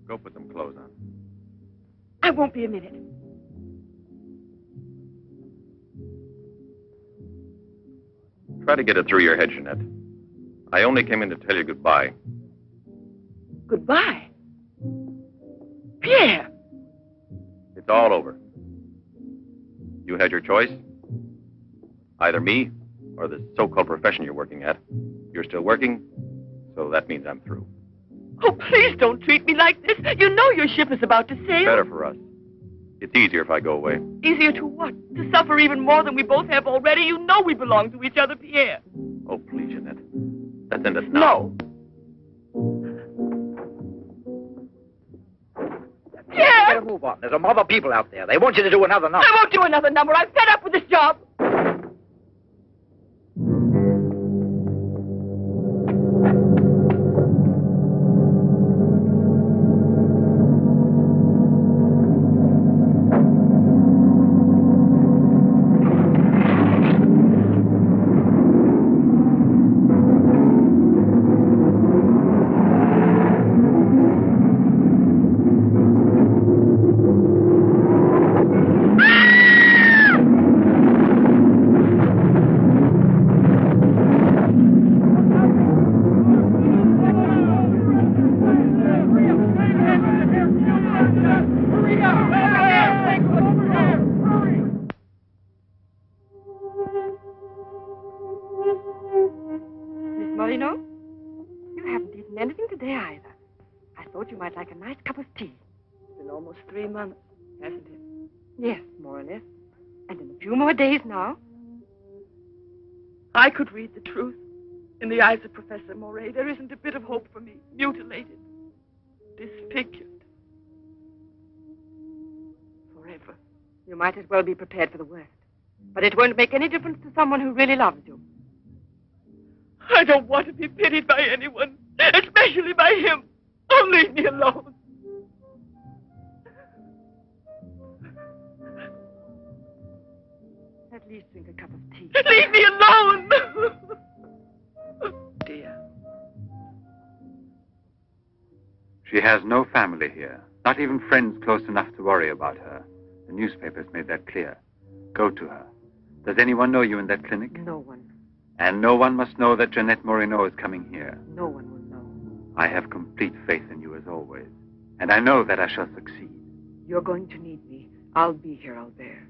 Go put some clothes on. I won't be a minute. Try to get it through your head, Jeanette. I only came in to tell you goodbye. Goodbye? Pierre! It's all over. You had your choice. Either me or the so-called profession you're working at. You're still working, so that means I'm through. Oh, please don't treat me like this. You know your ship is about to sail. Better for us. It's easier if I go away. Easier to what? To suffer even more than we both have already? You know we belong to each other, Pierre. Oh, please, Jeanette. Let's end it now. No. Pierre! Better move on. There's a mob of people out there. They want you to do another number. I won't do another number. I'm fed up with this job. Like a nice cup of tea. It's been almost 3 months, hasn't it? Yes, more or less. And in a few more days now. I could read the truth. In the eyes of Professor Moray, there isn't a bit of hope for me. Mutilated. Disfigured. Forever. You might as well be prepared for the worst. But it won't make any difference to someone who really loves you. I don't want to be pitied by anyone, especially by him. Oh, leave me alone. At least drink a cup of tea. Leave me alone! Dear. She has no family here. Not even friends close enough to worry about her. The newspapers made that clear. Go to her. Does anyone know you in that clinic? No one. And no one must know that Jeanette Moreno is coming here. No one will know. I have complete faith in you as always. And I know that I shall succeed. You're going to need me. I'll be here, Albert.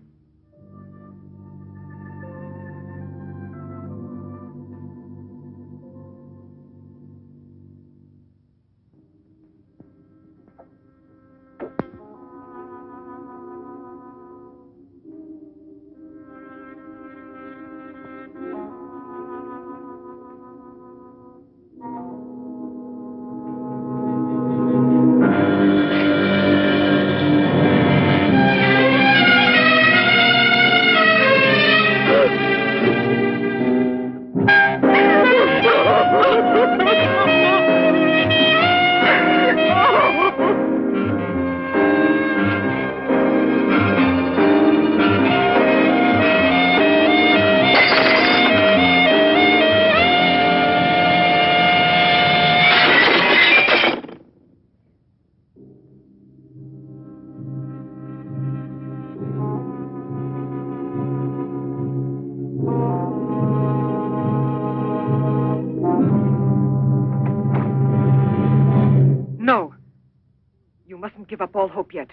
Give up all hope yet.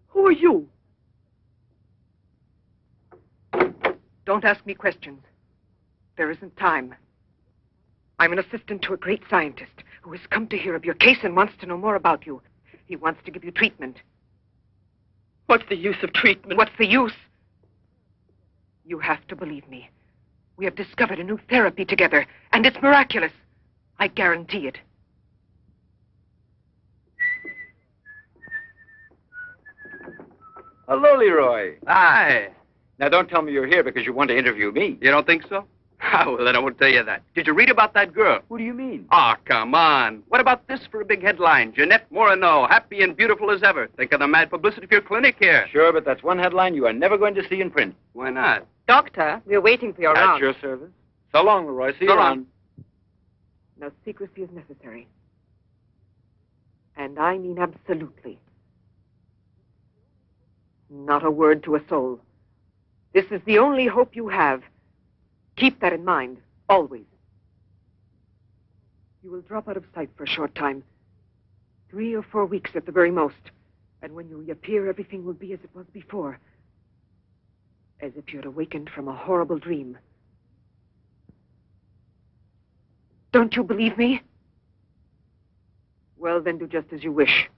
Who are you? Don't ask me questions. There isn't time. I'm an assistant to a great scientist who has come to hear of your case and wants to know more about you. He wants to give you treatment. What's the use of treatment? What's the use? You have to believe me. We have discovered a new therapy together, and it's miraculous. I guarantee it. Hello, Leroy. Hi. Now, don't tell me you're here because you want to interview me. You don't think so? Oh, well, then I won't tell you that. Did you read about that girl? Who do you mean? Ah, come on. What about this for a big headline? Jeanette Moreno, happy and beautiful as ever. Think of the mad publicity for your clinic here. Sure, but that's one headline you are never going to see in print. Why not? Doctor, we're waiting for your At round. your service. So long, Leroy. See you So long. around. No secrecy is necessary. And I mean absolutely. Not a word to a soul. This is the only hope you have. Keep that in mind, always. You will drop out of sight for a short time. 3 or 4 weeks at the very most. And when you reappear, everything will be as it was before. As if you had awakened from a horrible dream. Don't you believe me? Well, then do just as you wish.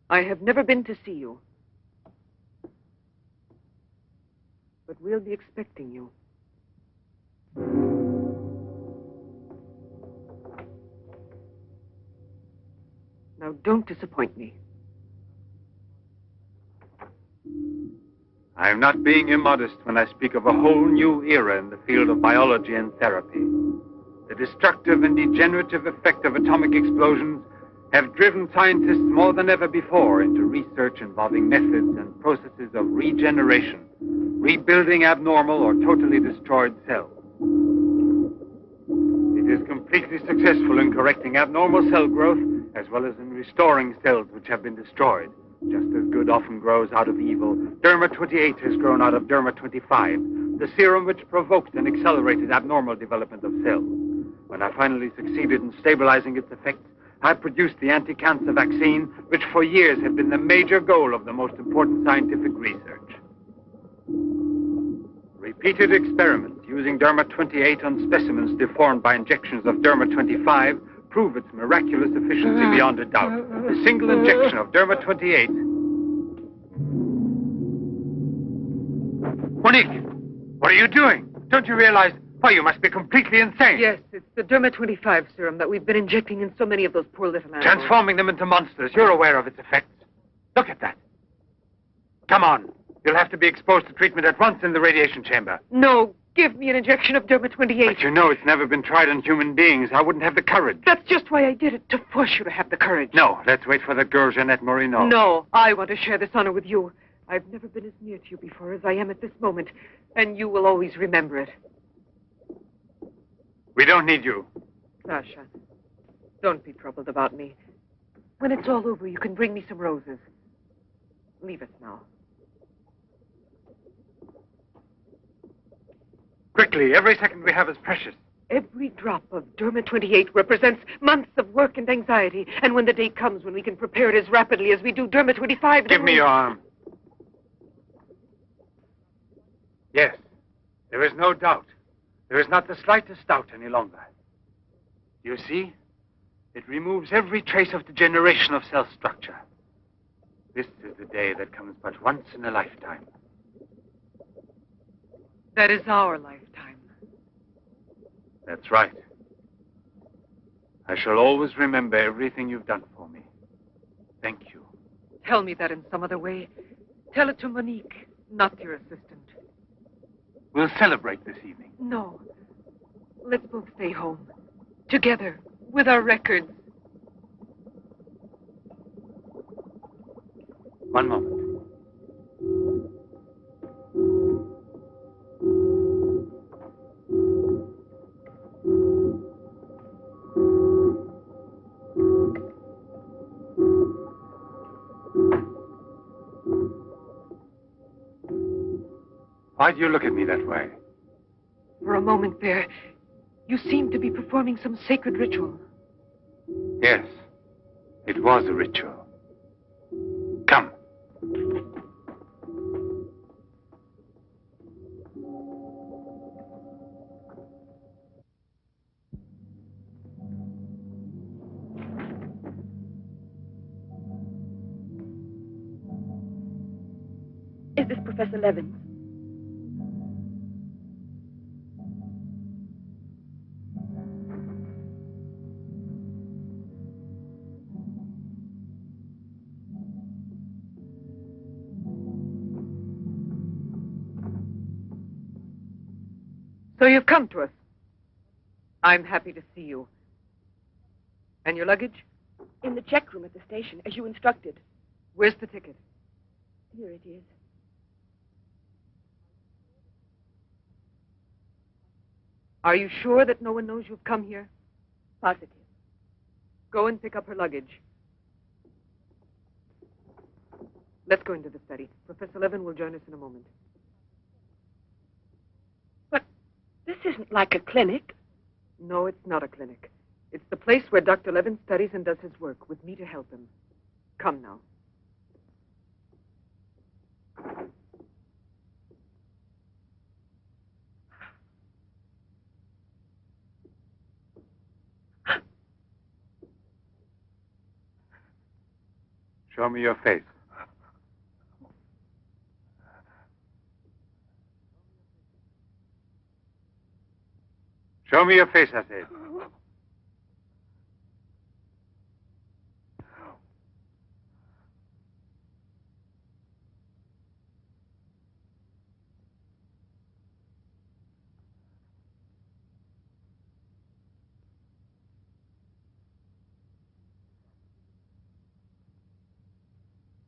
I have never been to see you. But we'll be expecting you. Now, don't disappoint me. I am not being immodest when I speak of a whole new era in the field of biology and therapy. The destructive and degenerative effect of atomic explosions have driven scientists more than ever before into research involving methods and processes of regeneration, rebuilding abnormal or totally destroyed cells. It is completely successful in correcting abnormal cell growth as well as in restoring cells which have been destroyed. Just as good often grows out of evil, Derma 28 has grown out of Derma 25, the serum which provoked and accelerated abnormal development of cells. When I finally succeeded in stabilizing its effects, I produced the anti-cancer vaccine, which for years had been the major goal of the most important scientific research. Repeated experiments using Derma 28 on specimens deformed by injections of Derma 25 prove its miraculous efficiency beyond a doubt. A single injection of Derma 28... Monique! What are you doing? Don't you realize... Why, you must be completely insane. Yes, it's the Derma 25 serum that we've been injecting in so many of those poor little animals. Transforming them into monsters. You're aware of its effects. Look at that. Come on. You'll have to be exposed to treatment at once in the radiation chamber. No, give me an injection of Derma 28. But you know it's never been tried on human beings. I wouldn't have the courage. That's just why I did it, to force you to have the courage. No, let's wait for the girl, Jeanette Morino. No, I want to share this honor with you. I've never been as near to you before as I am at this moment, and you will always remember it. We don't need you. Sasha, don't be troubled about me. When it's all over, you can bring me some roses. Leave us now. Quickly, every second we have is precious. Every drop of Derma 28 represents months of work and anxiety, and when the day comes when we can prepare it as rapidly as we do Derma 25... Give me your arm. Yes, there is no doubt. There is not the slightest doubt any longer. You see, it removes every trace of degeneration of cell structure. This is the day that comes but once in a lifetime. That is our lifetime. That's right. I shall always remember everything you've done for me. Thank you. Tell me that in some other way. Tell it to Monique, not your assistant. We'll celebrate this evening. No. Let's both stay home. Together, with our records. One moment. Why do you look at me that way? For a moment there, you seemed to be performing some sacred ritual. Yes, it was a ritual. Come. Is this Professor Levins? So you've come to us. I'm happy to see you. And your luggage? In the check room at the station, as you instructed. Where's the ticket? Here it is. Are you sure that no one knows you've come here? Positive. Go and pick up her luggage. Let's go into the study. Professor Levin will join us in a moment. But this isn't like a clinic. No, it's not a clinic. It's the place where Dr. Levin studies and does his work, with me to help him. Come now. Show me your face. Show me your face, I said.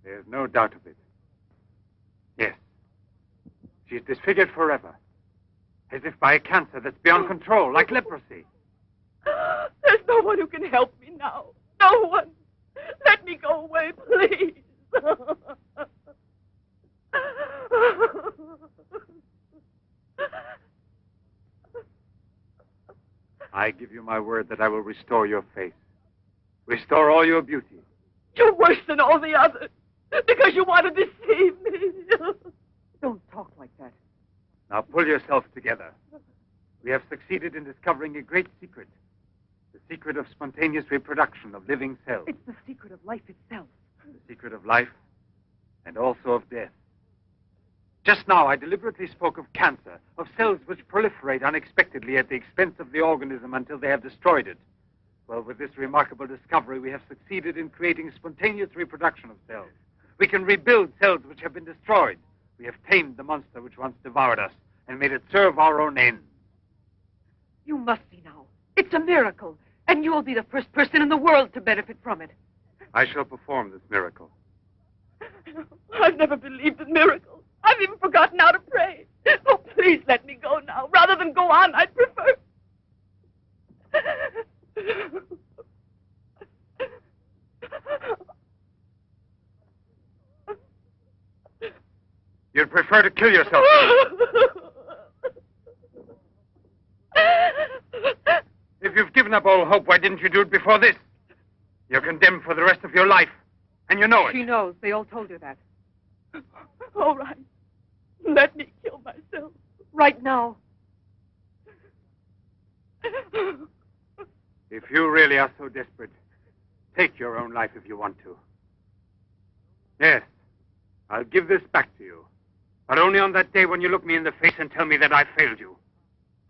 There's no doubt of it. Yes. She's disfigured forever. As if by a cancer that's beyond control, like leprosy. There's no one who can help me now. No one. Let me go away, please. I give you my word that I will restore your face. Restore all your beauty. You're worse than all the others. Because you want to deceive me. Don't talk like that. Now pull yourself together. We have succeeded in discovering a great secret. The secret of spontaneous reproduction of living cells. It's the secret of life itself. The secret of life and also of death. Just now, I deliberately spoke of cancer, of cells which proliferate unexpectedly at the expense of the organism until they have destroyed it. Well, with this remarkable discovery, we have succeeded in creating spontaneous reproduction of cells. We can rebuild cells which have been destroyed. We have tamed the monster which once devoured us and made it serve our own ends. You must see now. It's a miracle. And you'll be the first person in the world to benefit from it. I shall perform this miracle. I've never believed in miracles. I've even forgotten how to pray. Oh, please let me go now. Rather than go on, I'd prefer... You'd prefer to kill yourself. If you've given up all hope, why didn't you do it before this? You're condemned for the rest of your life, and you know it. She knows. They all told her that. All right. Let me kill myself. Right now. If you really are so desperate, take your own life if you want to. Yes, I'll give this back to you. But only on that day when you look me in the face and tell me that I failed you.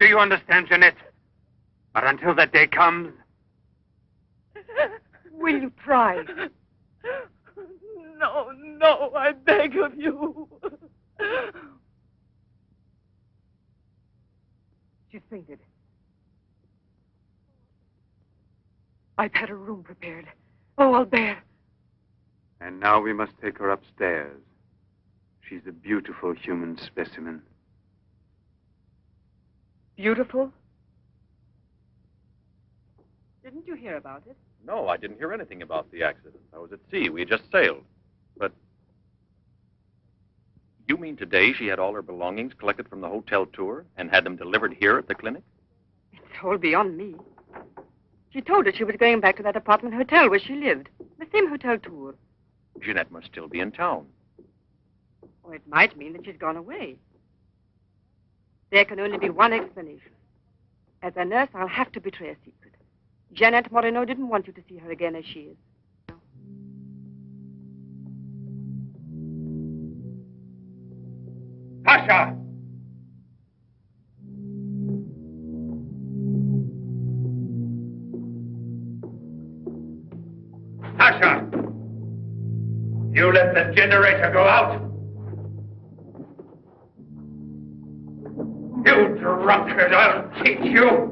Do you understand, Jeanette? But until that day comes... Will you try? No, no, I beg of you. She's fainted. I've had her room prepared. Oh, I'll bear. And now we must take her upstairs. She's a beautiful human specimen. Beautiful? Didn't you hear about it? No, I didn't hear anything about the accident. I was at sea. We had just sailed. But you mean today she had all her belongings collected from the hotel tour and had them delivered here at the clinic? It's all beyond me. She told us she was going back to that apartment hotel where she lived. The same hotel tour. Jeanette must still be in town. Or it might mean that she's gone away. There can only be one explanation. As a nurse, I'll have to betray a secret. Jeanette Moreno didn't want you to see her again as she is. Pasha! Pasha! You let the generator go out? You drunkard, I'll teach you!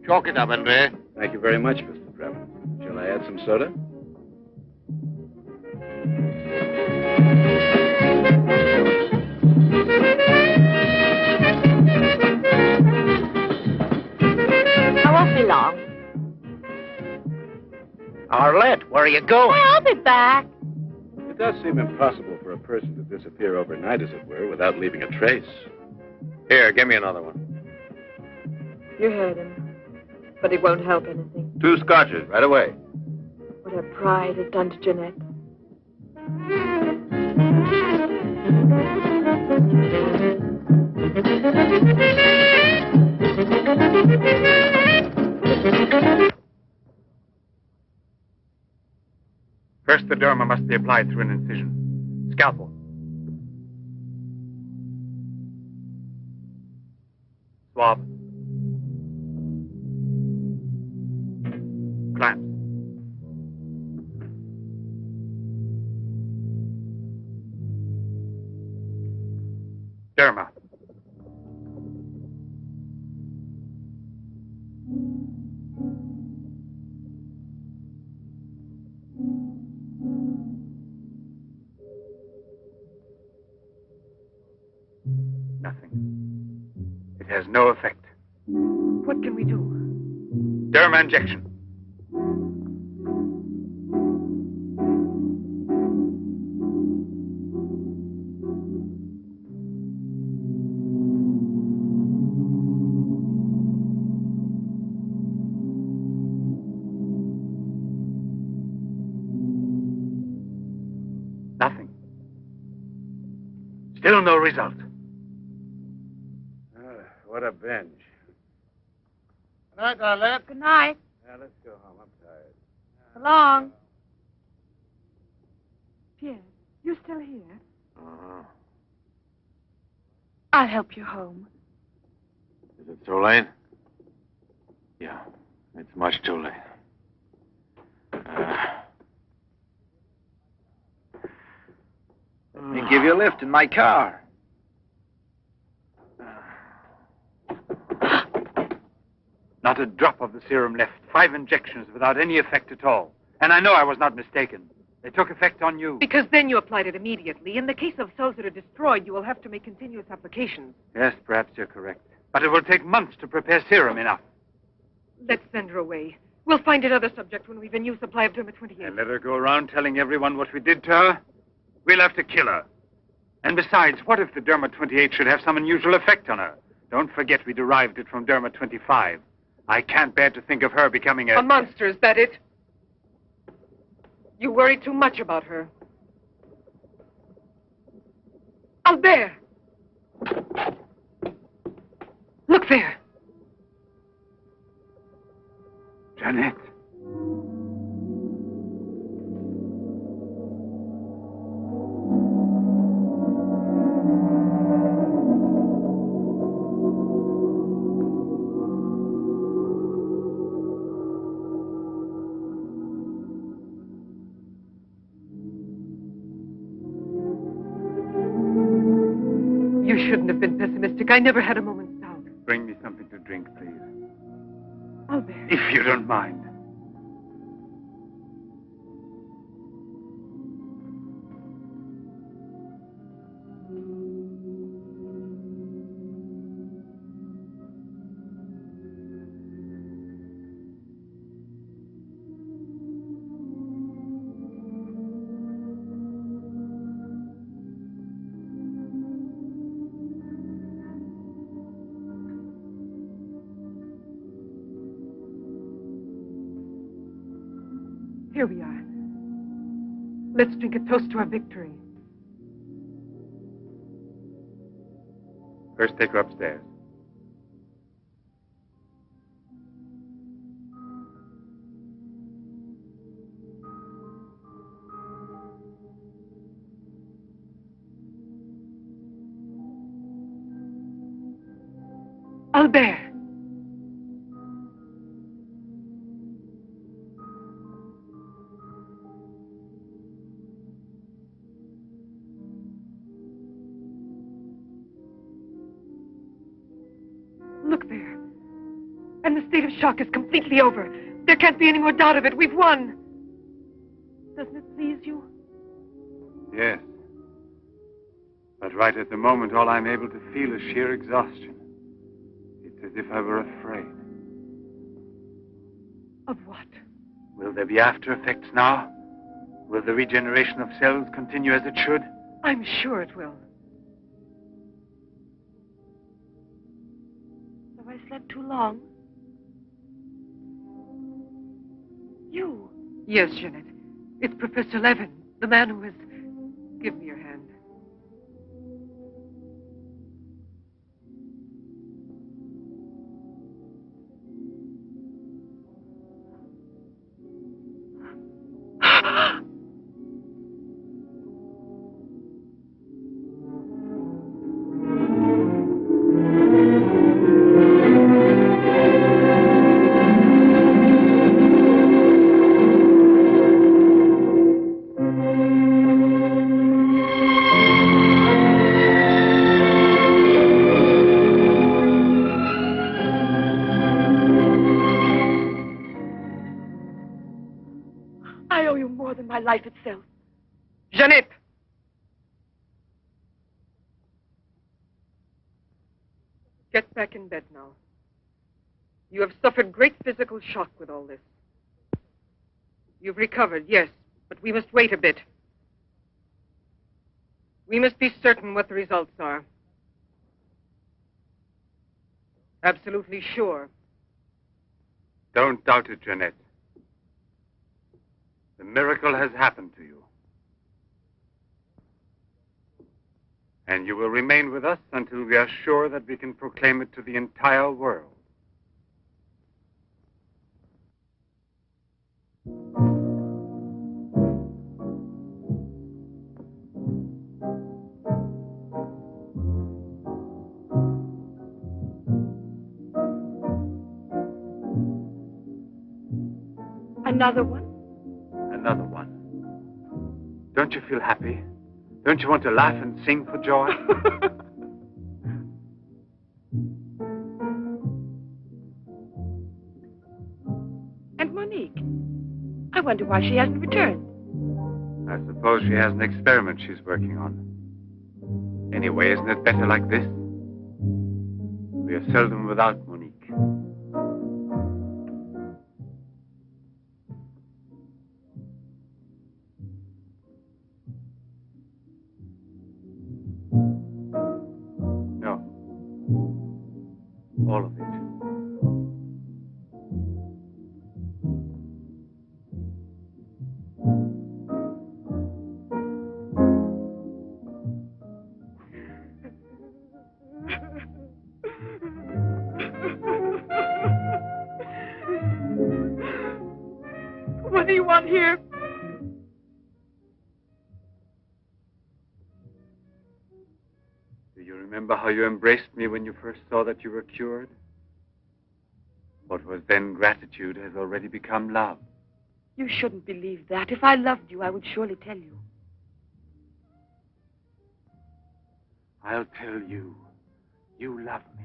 Chalk it up, Andre. Thank you very much, Mr. Trevor. Shall I add some soda? I won't be long. Arlette, where are you going? I'll be back. It does seem impossible for a person to disappear overnight, as it were, without leaving a trace. Here, give me another one. You heard him. But it won't help anything. 2 scotches, right away. What her pride has done to Jeanette. First, the derma must be applied through an incision. Scalpel. Swab. Clamps. Derma. Nothing. It has no effect. What can we do? Derma injection. Nothing. Still no result. What a binge. Good night, Arlette. Good night. Now, let's go home. I'm tired. So long. Pierre, you still here? Uh-huh. I'll help you home. Is it too late? Yeah, it's much too late. Let me give you a lift in my car. Not a drop of the serum left. 5 injections without any effect at all. And I know I was not mistaken. They took effect on you. Because then you applied it immediately. In the case of cells that are destroyed, you will have to make continuous applications. Yes, perhaps you're correct. But it will take months to prepare serum enough. Let's send her away. We'll find another subject when we've a new supply of Derma 28. And let her go around telling everyone what we did to her? We'll have to kill her. And besides, what if the Derma 28 should have some unusual effect on her? Don't forget we derived it from Derma 25. I can't bear to think of her becoming A monster, is that it? You worry too much about her. Albert! Look there. Jeanette. You shouldn't have been pessimistic. I never had a moment's doubt. Bring me something to drink, please. Albert. If you don't mind. Here we are. Let's drink a toast to our victory. First, take her upstairs. Albert. Look there. And the state of shock is completely over. There can't be any more doubt of it. We've won. Doesn't it please you? Yes. But right at the moment, all I'm able to feel is sheer exhaustion. It's as if I were afraid. Of what? Will there be after effects now? Will the regeneration of cells continue as it should? I'm sure it will. Have I slept too long? You. Yes, Jeanette. It's Professor Levin, the man who has... Give me your hand. I owe you more than my life itself. Jeanette! Get back in bed now. You have suffered great physical shock with all this. You've recovered, yes, but we must wait a bit. We must be certain what the results are. Absolutely sure. Don't doubt it, Jeanette. The miracle has happened to you. And you will remain with us until we are sure that we can proclaim it to the entire world. Another one? Another one. Don't you feel happy? Don't you want to laugh and sing for joy? And Monique? I wonder why she hasn't returned. I suppose she has an experiment she's working on. Anyway, isn't it better like this? We are seldom without Monique. No. All of it. What do you want here? Do you remember how you embraced me when you first saw that you were cured? What was then gratitude has already become love. You shouldn't believe that. If I loved you, I would surely tell you. I'll tell you. You love me.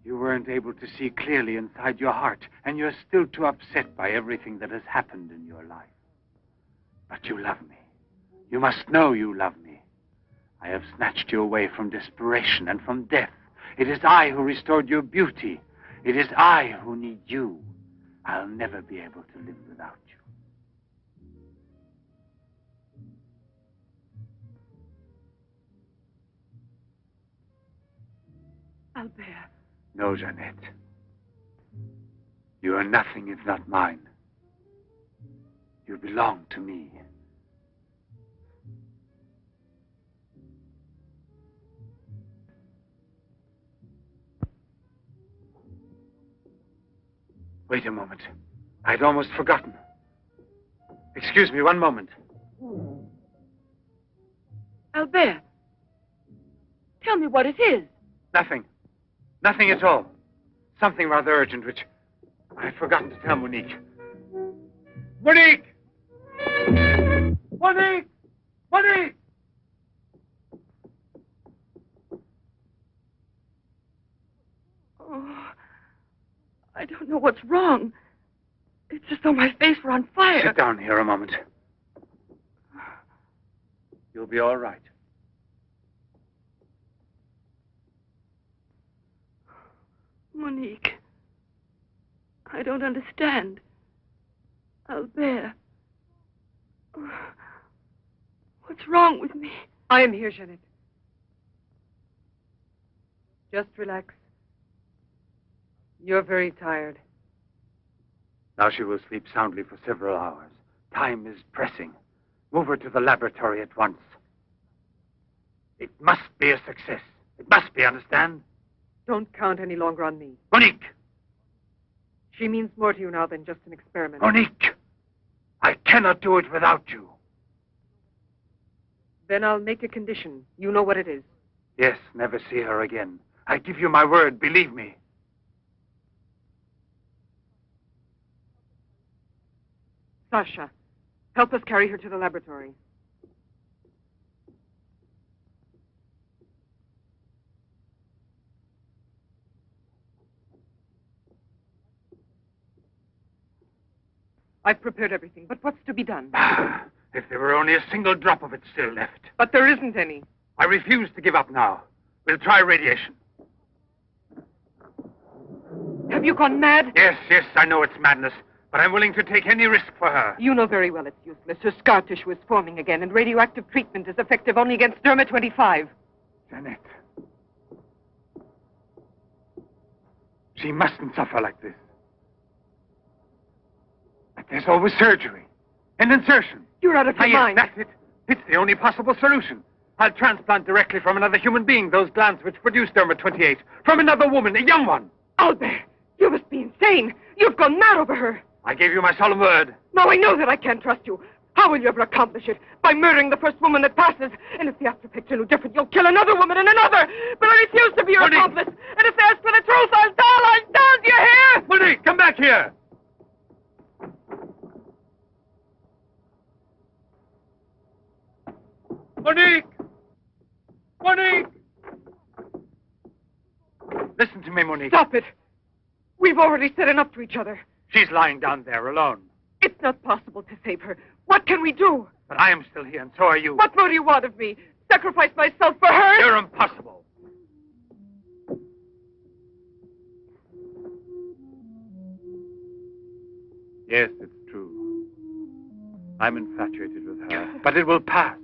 You weren't able to see clearly inside your heart, and you're still too upset by everything that has happened in your life. But you love me. You must know you love me. I have snatched you away from desperation and from death. It is I who restored your beauty. It is I who need you. I'll never be able to live without you. Albert. No, Jeanette. You are nothing if not mine. You belong to me. Wait a moment. I'd almost forgotten. Excuse me, one moment. Albert. Tell me what it is. Nothing. Nothing at all. Something rather urgent, which I'd forgotten to tell Monique. Monique! Monique! Monique! Oh, I don't know what's wrong. It's as though my face were on fire. Sit down here a moment. You'll be all right. Monique. I don't understand. Albert. What's wrong with me? I am here, Jeanette. Just relax. You're very tired. Now she will sleep soundly for several hours. Time is pressing. Move her to the laboratory at once. It must be a success. It must be, understand? Don't count any longer on me. Monique! She means more to you now than just an experiment. Monique! I cannot do it without you. Then I'll make a condition. You know what it is. Yes, never see her again. I give you my word, believe me. Sasha, help us carry her to the laboratory. I've prepared everything, but what's to be done? If there were only a single drop of it still left. But there isn't any. I refuse to give up now. We'll try radiation. Have you gone mad? Yes, I know it's madness, but I'm willing to take any risk for her. You know very well it's useless. Her scar tissue is forming again, and radioactive treatment is effective only against Derma 25. Jeanette. She mustn't suffer like this. But there's always surgery. An insertion. You're out of your mind. That's it. It's the only possible solution. I'll transplant directly from another human being those glands which produce Derma 28. From another woman, a young one. Albert, you must be insane. You've gone mad over her. I gave you my solemn word. Now I know that I can't trust you. How will you ever accomplish it? By murdering the first woman that passes. And if the after picture no different, you'll kill another woman and another. But I refuse to be your accomplice. And if they ask for the truth, I'll tell. Do you hear? Monique, come back here. Monique! Monique! Listen to me, Monique. Stop it. We've already said enough to each other. She's lying down there alone. It's not possible to save her. What can we do? But I am still here, and so are you. What more do you want of me? Sacrifice myself for her? You're impossible. Yes, it's true. I'm infatuated with her. But it will pass.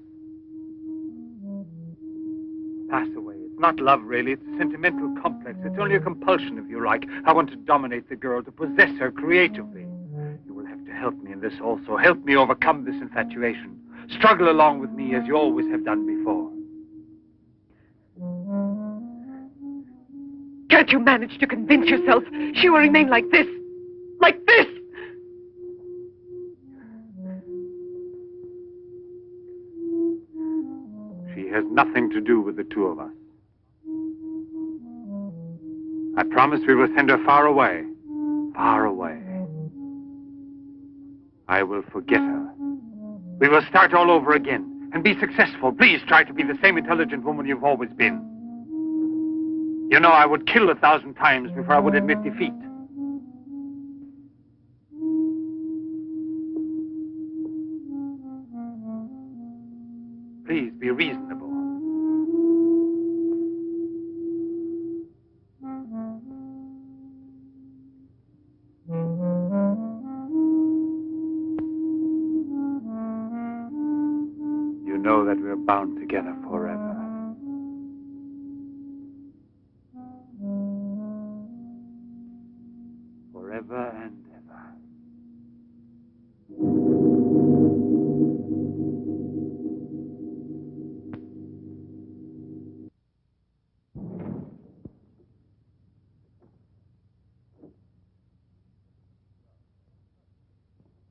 Pass away. It's not love, really. It's a sentimental complex. It's only a compulsion, if you like. I want to dominate the girl, to possess her creatively. You will have to help me in this also. Help me overcome this infatuation. Struggle along with me as you always have done before. Can't you manage to convince yourself she will remain like this? Like this? She has nothing to do with the two of us. I promise we will send her far away. Far away. I will forget her. We will start all over again. and be successful. Please try to be the same intelligent woman you've always been. You know, I would kill 1,000 times before I would admit defeat. Please be reasonable. You know that we're bound together forever. Forever and ever.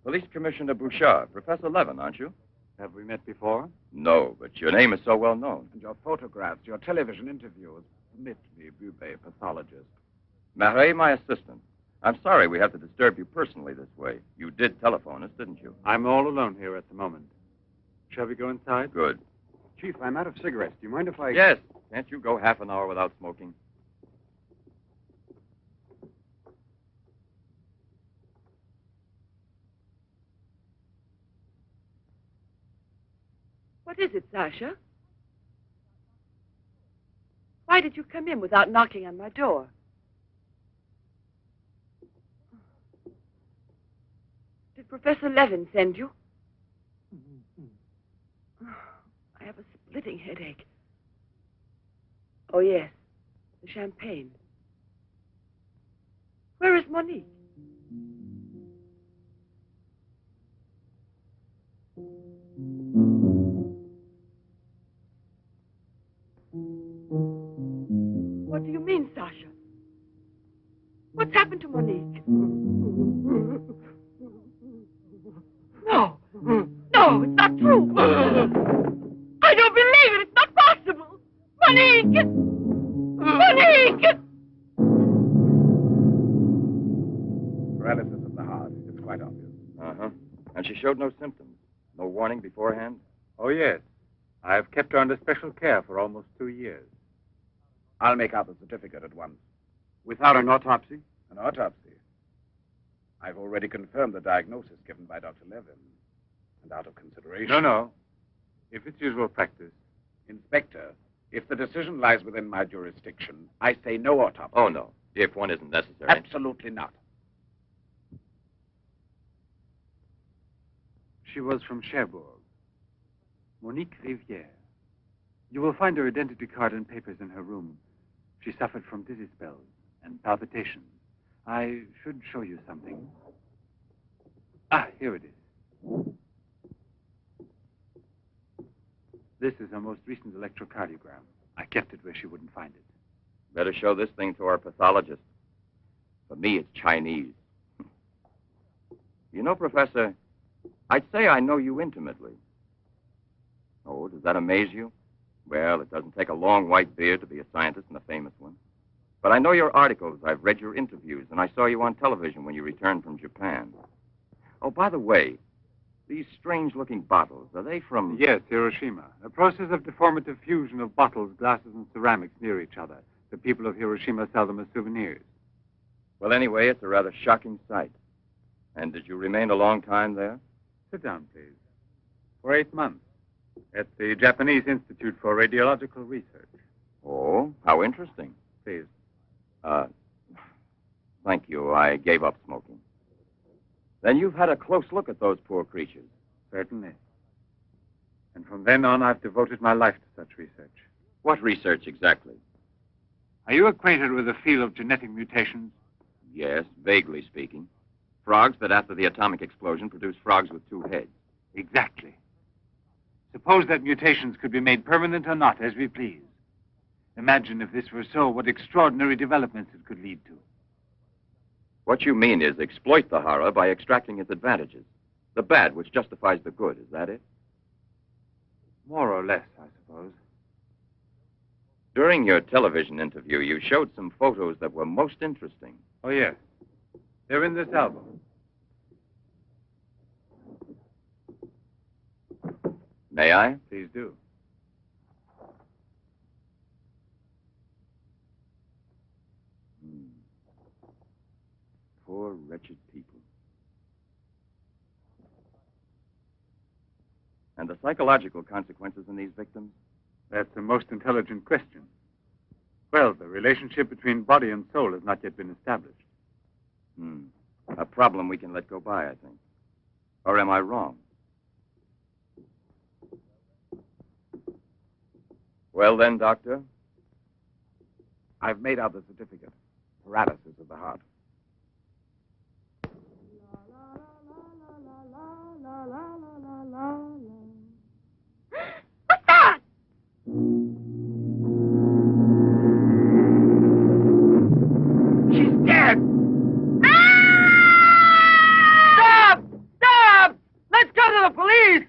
Police Commissioner Bouchard, Professor Levin, aren't you? Have we met before? No, but your name is so well known. And your photographs, your television interviews. Permit me, Bube, pathologist. Marais, my assistant. I'm sorry we have to disturb you personally this way. You did telephone us, didn't you? I'm all alone here at the moment. Shall we go inside? Good. Chief, I'm out of cigarettes. Do you mind if I... Yes. Can't you go half an hour without smoking? What is it, Sasha? Why did you come in without knocking on my door? Did Professor Levin send you? I have a splitting headache. Oh, yes. The champagne. Where is Monique? What do you mean, Sasha? What's happened to Monique? No. No, it's not true. I don't believe it. It's not possible. Monique! Monique! Paralysis of the heart. It's quite obvious. Uh-huh. And she showed no symptoms. No warning beforehand? Oh, yes. I have kept her under special care for almost 2 years. I'll make out the certificate at once. Without an autopsy? An autopsy. I've already confirmed the diagnosis given by Dr. Levin. And out of consideration... No. If it's usual practice. Inspector, if the decision lies within my jurisdiction, I say no autopsy. Oh, no. If one isn't necessary. Absolutely not. She was from Cherbourg. Monique Rivière. You will find her identity card and papers in her room. She suffered from dizzy spells and palpitations. I should show you something. Ah, here it is. This is her most recent electrocardiogram. I kept it where she wouldn't find it. Better show this thing to our pathologist. For me, it's Chinese. You know, Professor, I'd say I know you intimately. Oh, does that amaze you? Well, it doesn't take a long white beard to be a scientist and a famous one. But I know your articles, I've read your interviews, and I saw you on television when you returned from Japan. Oh, by the way, these strange-looking bottles, are they from... Yes, Hiroshima. A process of deformative fusion of bottles, glasses, and ceramics near each other. The people of Hiroshima sell them as souvenirs. Well, anyway, it's a rather shocking sight. And did you remain a long time there? Sit down, please. For 8 months. At the Japanese Institute for Radiological Research. Oh, how interesting. Please. Thank you. I gave up smoking. Then you've had a close look at those poor creatures. Certainly. And from then on, I've devoted my life to such research. What research exactly? Are you acquainted with the field of genetic mutations? Yes, vaguely speaking. Frogs that after the atomic explosion produced frogs with 2 heads. Exactly. Suppose that mutations could be made permanent or not, as we please. Imagine if this were so, what extraordinary developments it could lead to. What you mean is exploit the horror by extracting its advantages. The bad which justifies the good, is that it? More or less, I suppose. During your television interview, you showed some photos that were most interesting. Oh, yes. They're in this album. May I? Please do. Poor, wretched people. And the psychological consequences in these victims? That's the most intelligent question. Well, the relationship between body and soul has not yet been established. A problem we can let go by, I think. Or am I wrong? Well then, Doctor? I've made out the certificate. Paralysis of the heart. What's that? She's dead! Stop! Stop! Let's go to the police!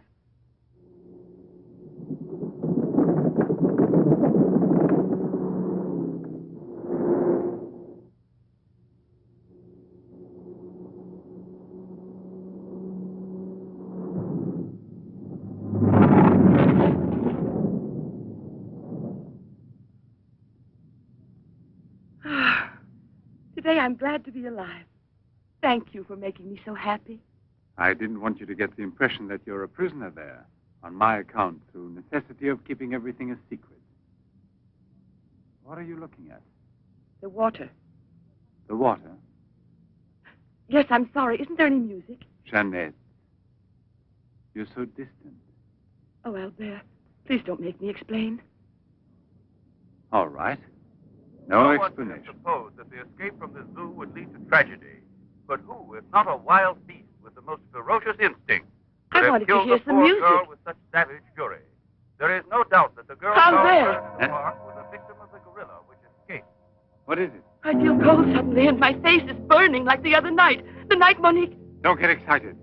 Today I'm glad to be alive. Thank you for making me so happy. I didn't want you to get the impression that you're a prisoner there, on my account, through necessity of keeping everything a secret. What are you looking at? The water. The water? Yes, I'm sorry. Isn't there any music? Jeanette, you're so distant. Oh, Albert, please don't make me explain. All right. No explanation. Suppose that the escape from the zoo would lead to tragedy. But who, if not a wild beast with the most ferocious instinct, could I have wanted to killed hear the some poor music. girl with such savage fury? There is no doubt that the girl Albert! found in the park was a victim of the gorilla which escaped. What is it? I feel cold suddenly, and my face is burning like the other night. The night Monique... Don't get excited.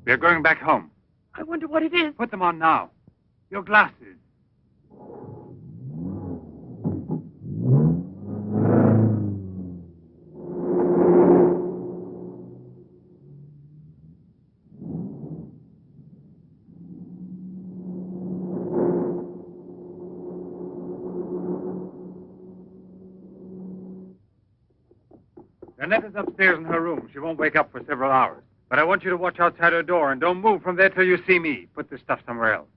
We're going back home. I wonder what it is. Put them on now. Your glasses. Jeanette is upstairs in her room. She won't wake up for several hours. But I want you to watch outside her door and don't move from there till you see me. Put this stuff somewhere else.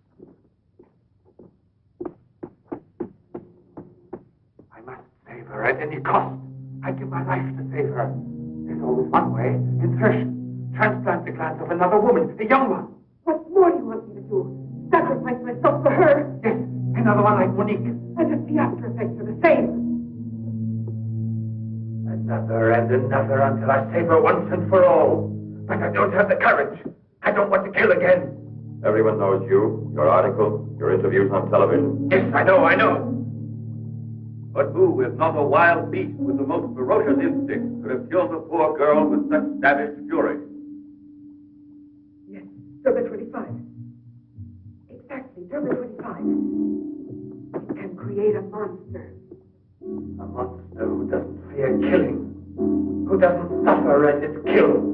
I must save her at any cost. I'd give my life to save her. There's always one way. Insertion. Transplant the glands of another woman, a young one. What more do you want me to do? Sacrifice myself for her? Yes, another one like Monique. And if the after effects are the same. Another and another until I save her once and for all. But I don't have the courage. I don't want to kill again. Everyone knows you, your articles, your interviews on television. Yes, I know. But who, if not a wild beast with the most ferocious instinct, could have killed the poor girl with such savage fury? Yes, Turbo 25. Exactly, Turbo 25. It can create a monster. A monster who doesn't fear killing. Who doesn't suffer and is killed.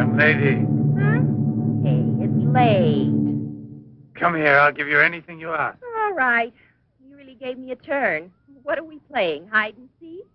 Young lady, Hey, it's late. come here. I'll give you anything you ask. All right. You really gave me a turn. What are we playing? Hide and seek?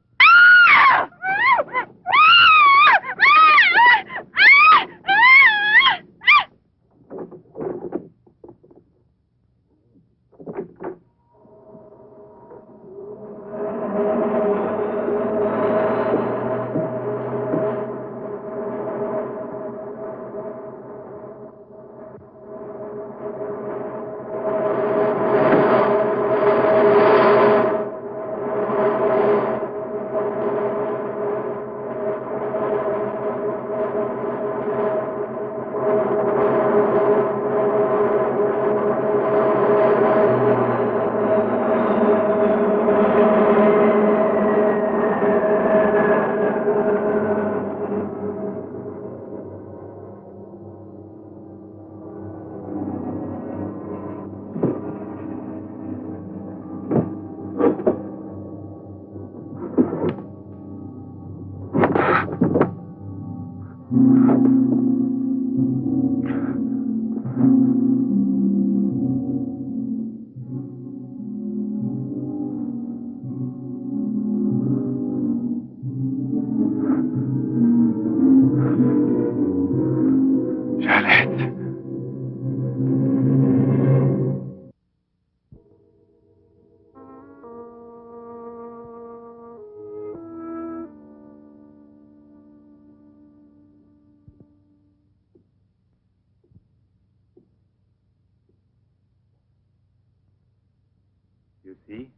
You see?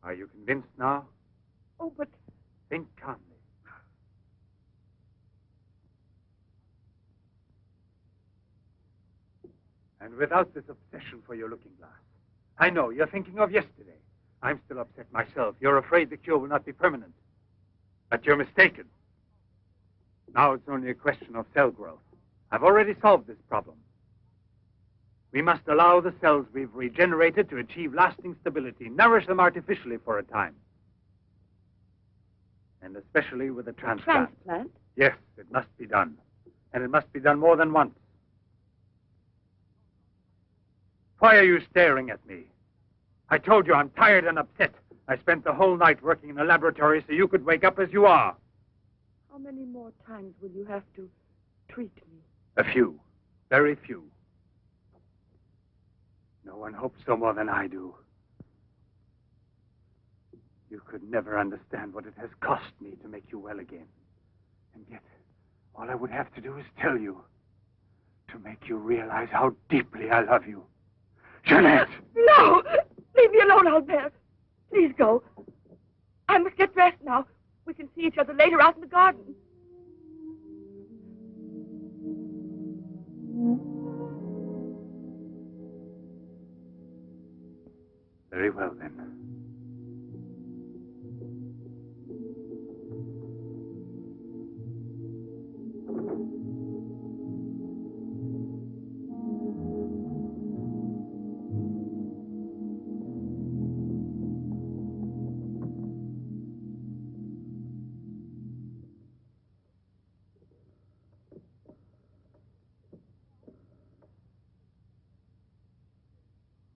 Are you convinced now? Oh, but Think calmly. And without this obsession for your looking glass. I know, you're thinking of yesterday. I'm still upset myself. You're afraid the cure will not be permanent. But you're mistaken. Now it's only a question of cell growth. I've already solved this problem. We must allow the cells we've regenerated to achieve lasting stability, nourish them artificially for a time. And especially with a transplant. Transplant? Yes, it must be done. And it must be done more than once. Why are you staring at me? I told you I'm tired and upset. I spent the whole night working in a laboratory so you could wake up as you are. How many more times will you have to treat me? A few. Very few. No one hopes so more than I do. You could never understand what it has cost me to make you well again. And yet, all I would have to do is tell you, to make you realize how deeply I love you. Jeanette! No! Leave me alone, Albert. Please go. I must get dressed now. We can see each other later out in the garden. Very well, then.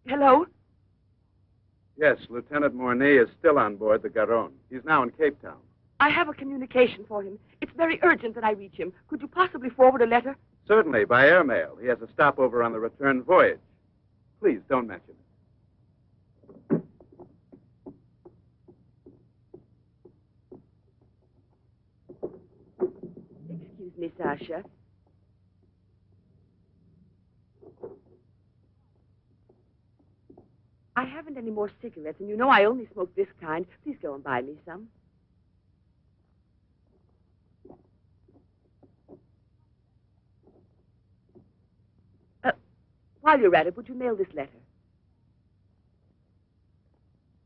Hello? Yes, Lieutenant Mornay is still on board the Garonne. He's now in Cape Town. I have a communication for him. It's very urgent that I reach him. Could you possibly forward a letter? Certainly, by airmail. He has a stopover on the return voyage. Please, don't mention it. Excuse me, Sasha. I haven't any more cigarettes, and you know I only smoke this kind. Please go and buy me some. While you're at it, would you mail this letter?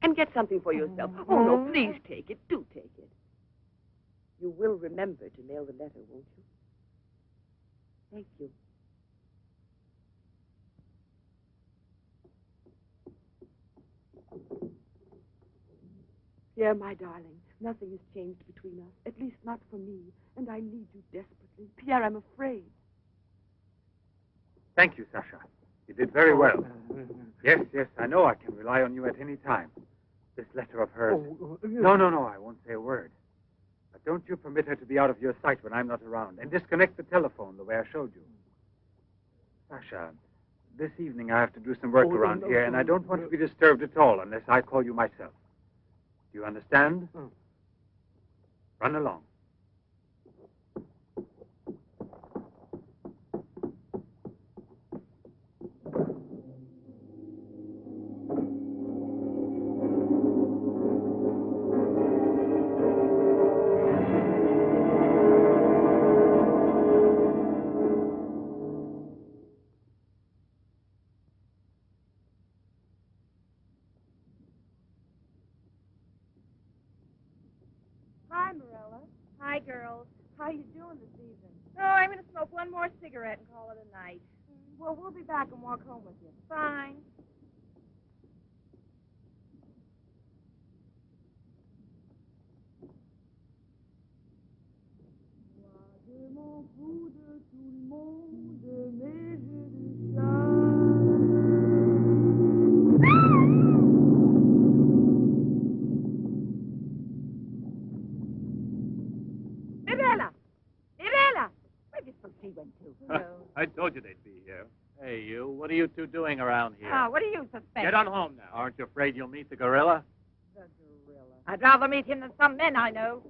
And get something for yourself. Oh, no, please take it. Do take it. You will remember to mail the letter, won't you? Thank you. Pierre, my darling, Nothing has changed between us, at least not for me, and I need you desperately. Pierre, I'm afraid. Thank you, Sasha. You did very well. Yes, I know I can rely on you at any time. This letter of hers. No, I won't say a word. But don't you permit her to be out of your sight when I'm not around, and disconnect the telephone the way I showed you. Sasha, this evening I have to do some work around here, and I don't want to be disturbed at all unless I call you myself. Do you understand? Run along. Hi, Marilla. Hi, girls. How you doing this evening? Oh, I'm going to smoke one more cigarette and call it a night. Well, we'll be back and walk home with you. Fine. I told you they'd be here. Hey, you. What are you two doing around here? What do you suspect? Get on home now. Aren't you afraid you'll meet the gorilla? The gorilla. I'd rather meet him than some men I know.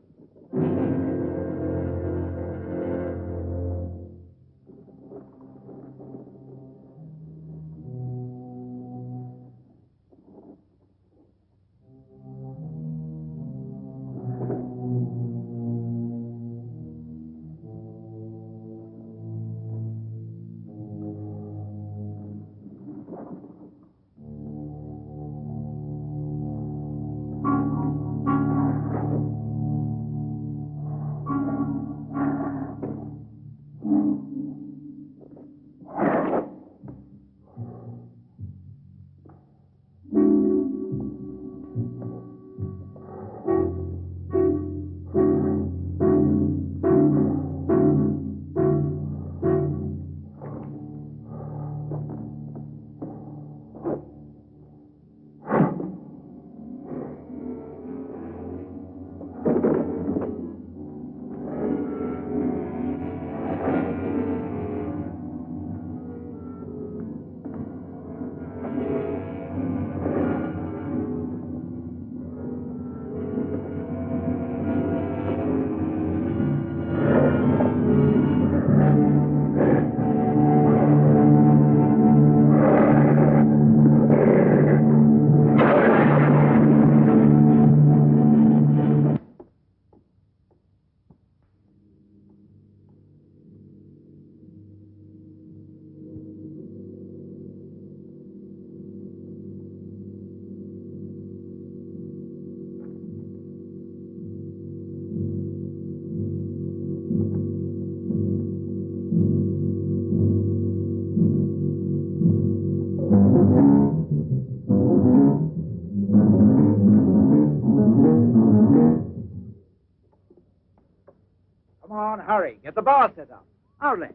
Come on, hurry. Get the bar set up. Arlen,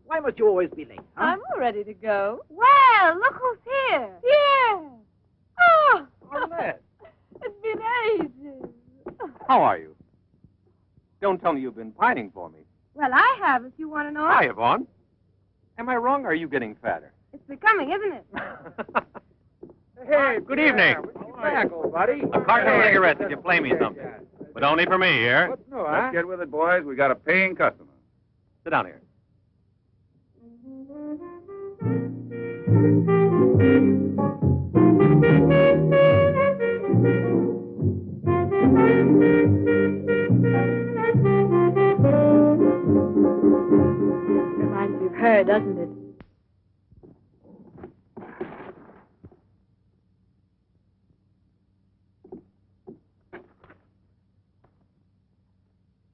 why must you always be late? Huh? I'm all ready to go. Well, look who's here. Yeah. Oh, Arlen. it's been ages. How are you? Don't tell me you've been pining for me. Well, I have, if you want to know. Hi, Yvonne. Am I wrong, or are you getting fatter? It's becoming, isn't it? Hey, good evening. Welcome back, old buddy. A carton of cigarettes if you play me something. But only for me here. What's new, huh? Let's get with it, boys. We got a paying customer. Sit down here. Reminds me of her, doesn't it?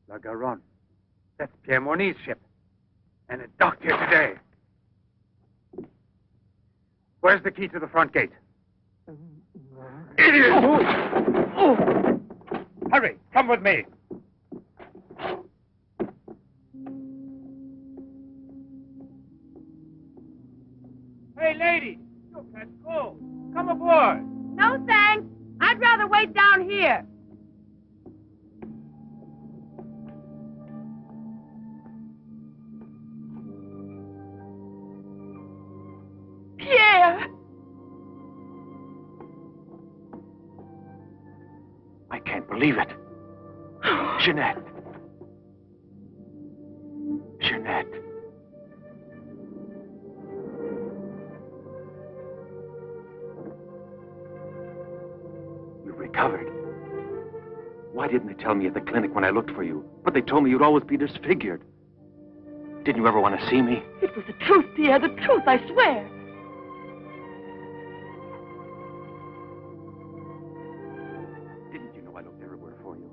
La Garonne. That's Pierre Mornay's ship. And it docked here today. Where's the key to the front gate? Idiot! Hurry, come with me. Hey, lady, you'll catch cold. Come aboard. No, thanks. I'd rather wait down here. Pierre! I can't believe it. Jeanette. Jeanette. You've recovered. Why didn't they tell me at the clinic when I looked for you? But they told me you'd always be disfigured. Didn't you ever want to see me? It was the truth, Pierre, the truth, I swear. Didn't you know I looked everywhere for you?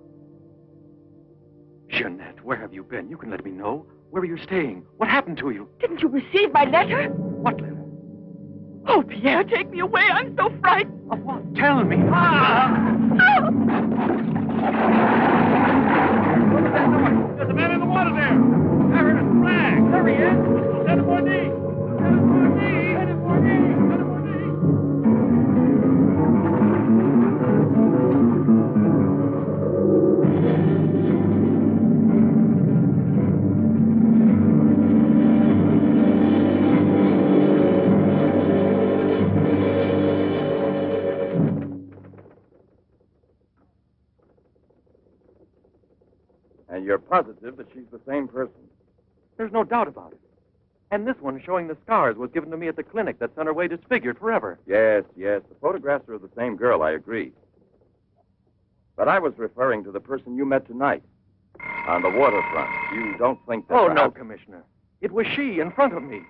Jeanette, where have you been? You can let me know. Where are you staying? What happened to you? Didn't you receive my letter? What letter? Oh, Pierre, take me away. I'm so frightened. Of what? Tell me. There's a man in the water there. I heard a flag. There he is. Lieutenant Bourdie. Lieutenant Bourdie. Lieutenant Bourdie. Lieutenant Bourdie. And you're positive that she's the same person? There's no doubt about it. And this one showing the scars was given to me at the clinic that sent her away disfigured forever. Yes, yes. The photographs are of the same girl, I agree. But I was referring to the person you met tonight on the waterfront. You don't think that Oh, no, perhaps... Commissioner. It was she in front of me.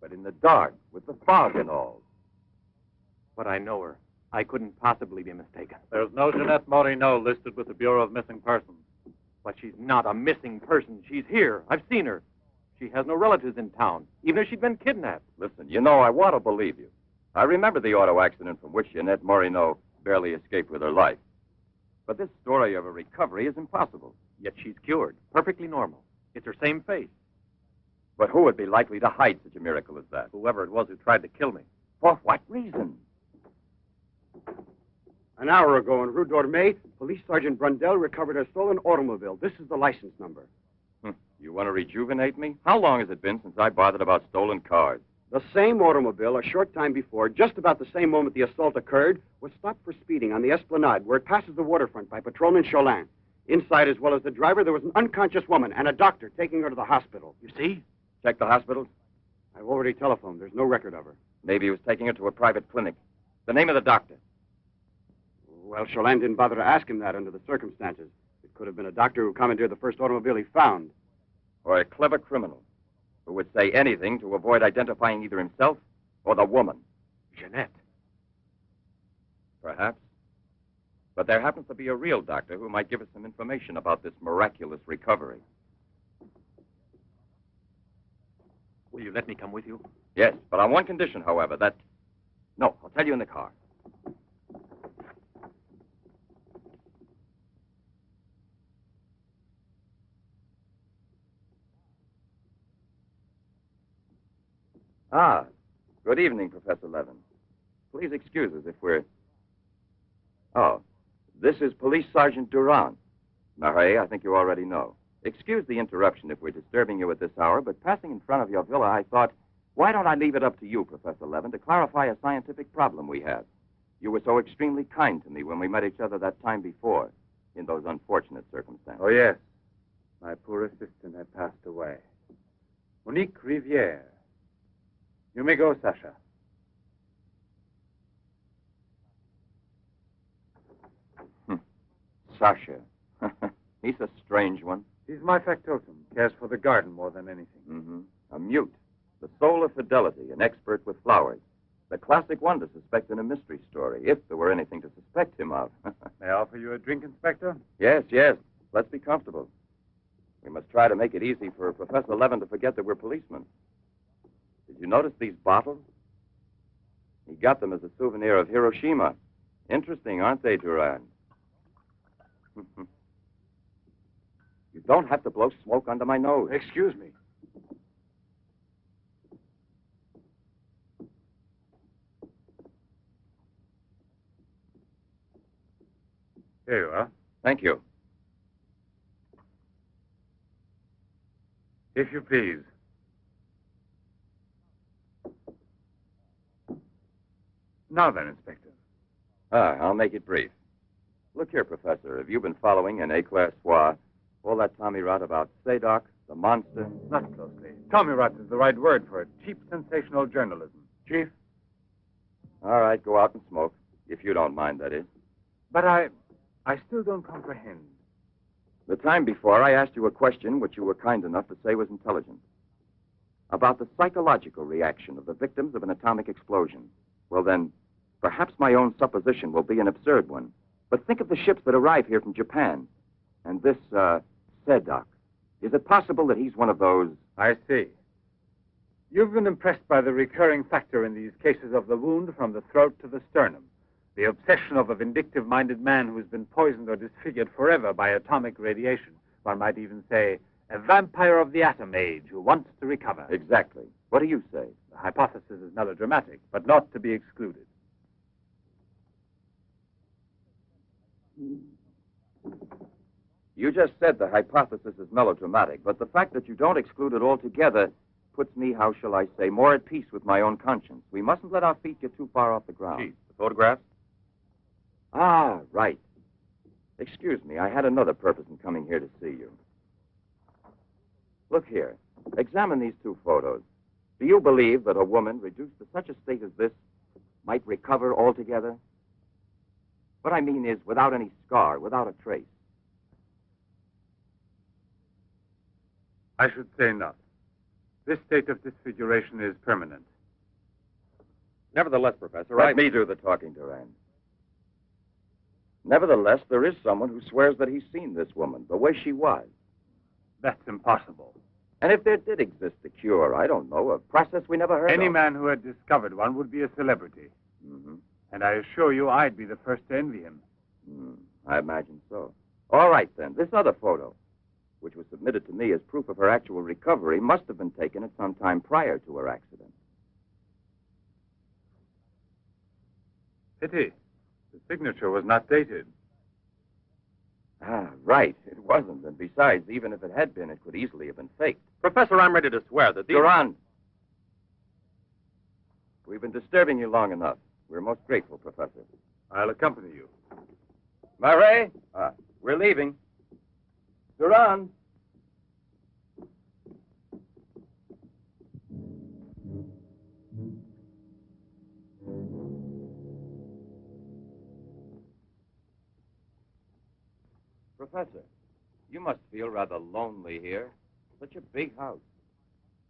But in the dark, with the fog and all. But I know her. I couldn't possibly be mistaken. There's no Jeanette Morino listed with the Bureau of Missing Persons. But she's not a missing person. She's here. I've seen her. She has no relatives in town, even if she'd been kidnapped. Listen, you know, I want to believe you. I remember the auto accident from which Jeanette Morino barely escaped with her life. But this story of a recovery is impossible. Yet she's cured, perfectly normal. It's her same face. But who would be likely to hide such a miracle as that? Whoever it was who tried to kill me. For what reason? An hour ago in Rue Dormay, Police Sergeant Brundell recovered a stolen automobile. This is the license number. You want to rejuvenate me? How long has it been since I bothered about stolen cars? The same automobile, a short time before, just about the same moment the assault occurred, was stopped for speeding on the Esplanade, where it passes the waterfront by Patrolman Cholin. Inside, as well as the driver, there was an unconscious woman and a doctor taking her to the hospital. You see? Check the hospitals. I've already telephoned. There's no record of her. Maybe he was taking her to a private clinic. The name of the doctor. Well, Cholin didn't bother to ask him that under the circumstances. It could have been a doctor who commandeered the first automobile he found. Or a clever criminal who would say anything to avoid identifying either himself or the woman. Jeanette. Perhaps. But there happens to be a real doctor who might give us some information about this miraculous recovery. Will you let me come with you? Yes, but on one condition, however, that... No, I'll tell you in the car. Ah, good evening, Professor Levin. Please excuse us if we're... Oh, this is Police Sergeant Durand. Marais, I think you already know. Excuse the interruption if we're disturbing you at this hour, but passing in front of your villa, I thought, why don't I leave it up to you, Professor Levin, to clarify a scientific problem we had? You were so extremely kind to me when we met each other that time before, in those unfortunate circumstances. Oh, yes. My poor assistant had passed away. Monique Riviere. You may go, Sasha. Sasha. He's a strange one. He's my factotum. Cares for the garden more than anything. Mm-hmm. A mute. The soul of fidelity, an expert with flowers. The classic one to suspect in a mystery story, if there were anything to suspect him of. May I offer you a drink, Inspector? Yes, yes. Let's be comfortable. We must try to make it easy for Professor Levin to forget that we're policemen. Did you notice these bottles? He got them as a souvenir of Hiroshima Interesting, aren't they, Durand? You don't have to blow smoke under my nose. Excuse me. Here you are. Thank you. If you please. Now then, Inspector. I'll make it brief. Look here, Professor. Have you been following in Éclair Soir all that Tommy rot about Sadok, the monster? Not closely. Tommy rot is the right word for it. Cheap, sensational journalism. Chief? All right, go out and smoke. If you don't mind, that is. But I still don't comprehend. The time before, I asked you a question which you were kind enough to say was intelligent. About the psychological reaction of the victims of an atomic explosion. Well, then, perhaps my own supposition will be an absurd one. But think of the ships that arrive here from Japan. And this, Sadok. Is it possible that he's one of those? I see. You've been impressed by the recurring factor in these cases of the wound from the throat to the sternum. The obsession of a vindictive-minded man who's been poisoned or disfigured forever by atomic radiation. One might even say, a vampire of the atom age who wants to recover. Exactly. What do you say? The hypothesis is melodramatic, but not to be excluded. You just said the hypothesis is melodramatic, but the fact that you don't exclude it altogether puts me, how shall I say, more at peace with my own conscience. We mustn't let our feet get too far off the ground. Chief, the photographs? Ah, right. Excuse me, I had another purpose in coming here to see you. Look here. Examine these two photos. Do you believe that a woman reduced to such a state as this might recover altogether? What I mean is without any scar, without a trace. I should say not. This state of disfiguration is permanent. Nevertheless, Professor, Let me do the talking, Durand. Nevertheless, there is someone who swears that he's seen this woman, the way she was. That's impossible. And if there did exist a cure, I don't know, a process we never heard Any of. man who had discovered one would be a celebrity. Mm-hmm. And I assure you I'd be the first to envy him. I imagine so. All right, then. This other photo, which was submitted to me as proof of her actual recovery, must have been taken at some time prior to her accident. Pity. The signature was not dated. Ah, right. It wasn't. And besides, even if it had been, it could easily have been faked. Professor, I'm ready to swear that these... Durand! We've been disturbing you long enough. We're most grateful, Professor. I'll accompany you. Murray! We're leaving. Durand! Professor, you must feel rather lonely here. Such a big house.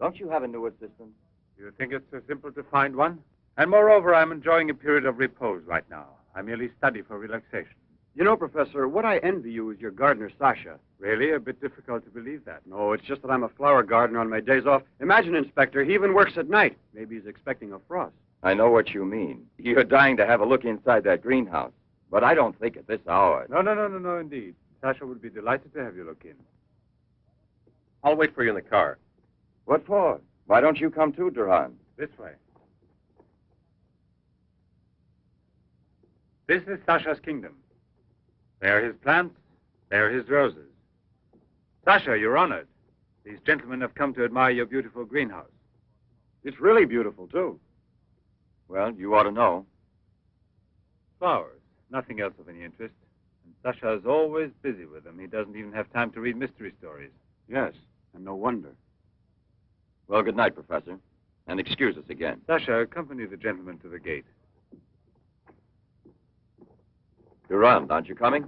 Don't you have a new assistant? You think it's so simple to find one? And moreover, I'm enjoying a period of repose right now. I merely study for relaxation. You know, Professor, what I envy you is your gardener, Sasha. Really? A bit difficult to believe that. No, it's just that I'm a flower gardener on my days off. Imagine, Inspector, he even works at night. Maybe he's expecting a frost. I know what you mean. You're dying to have a look inside that greenhouse. But I don't think at this hour. No, indeed. Sasha would be delighted to have you look in. I'll wait for you in the car. What for? Why don't you come too, Durand? This way. This is Sasha's kingdom. There are his plants. There are his roses. Sasha, you're honored. These gentlemen have come to admire your beautiful greenhouse. It's really beautiful, too. Well, you ought to know. Flowers. Nothing else of any interest. And Sasha is always busy with them. He doesn't even have time to read mystery stories. Yes, and no wonder. Well, good night, Professor. And excuse us again. Sasha, accompany the gentleman to the gate. Durand, aren't you coming?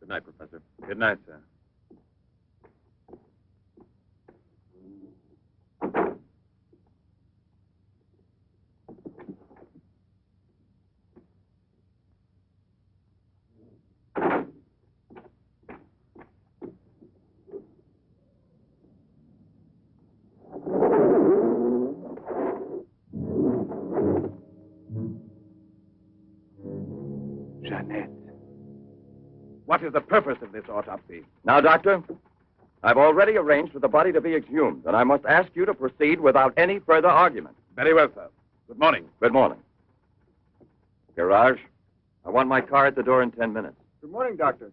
Good night, Professor. Good night, sir. Jeanette. What is the purpose of this autopsy? Now, Doctor, I've already arranged for the body to be exhumed, and I must ask you to proceed without any further argument. Very well, sir. Good morning. Good morning. Garage, I want my car at the door in 10 minutes. Good morning, Doctor.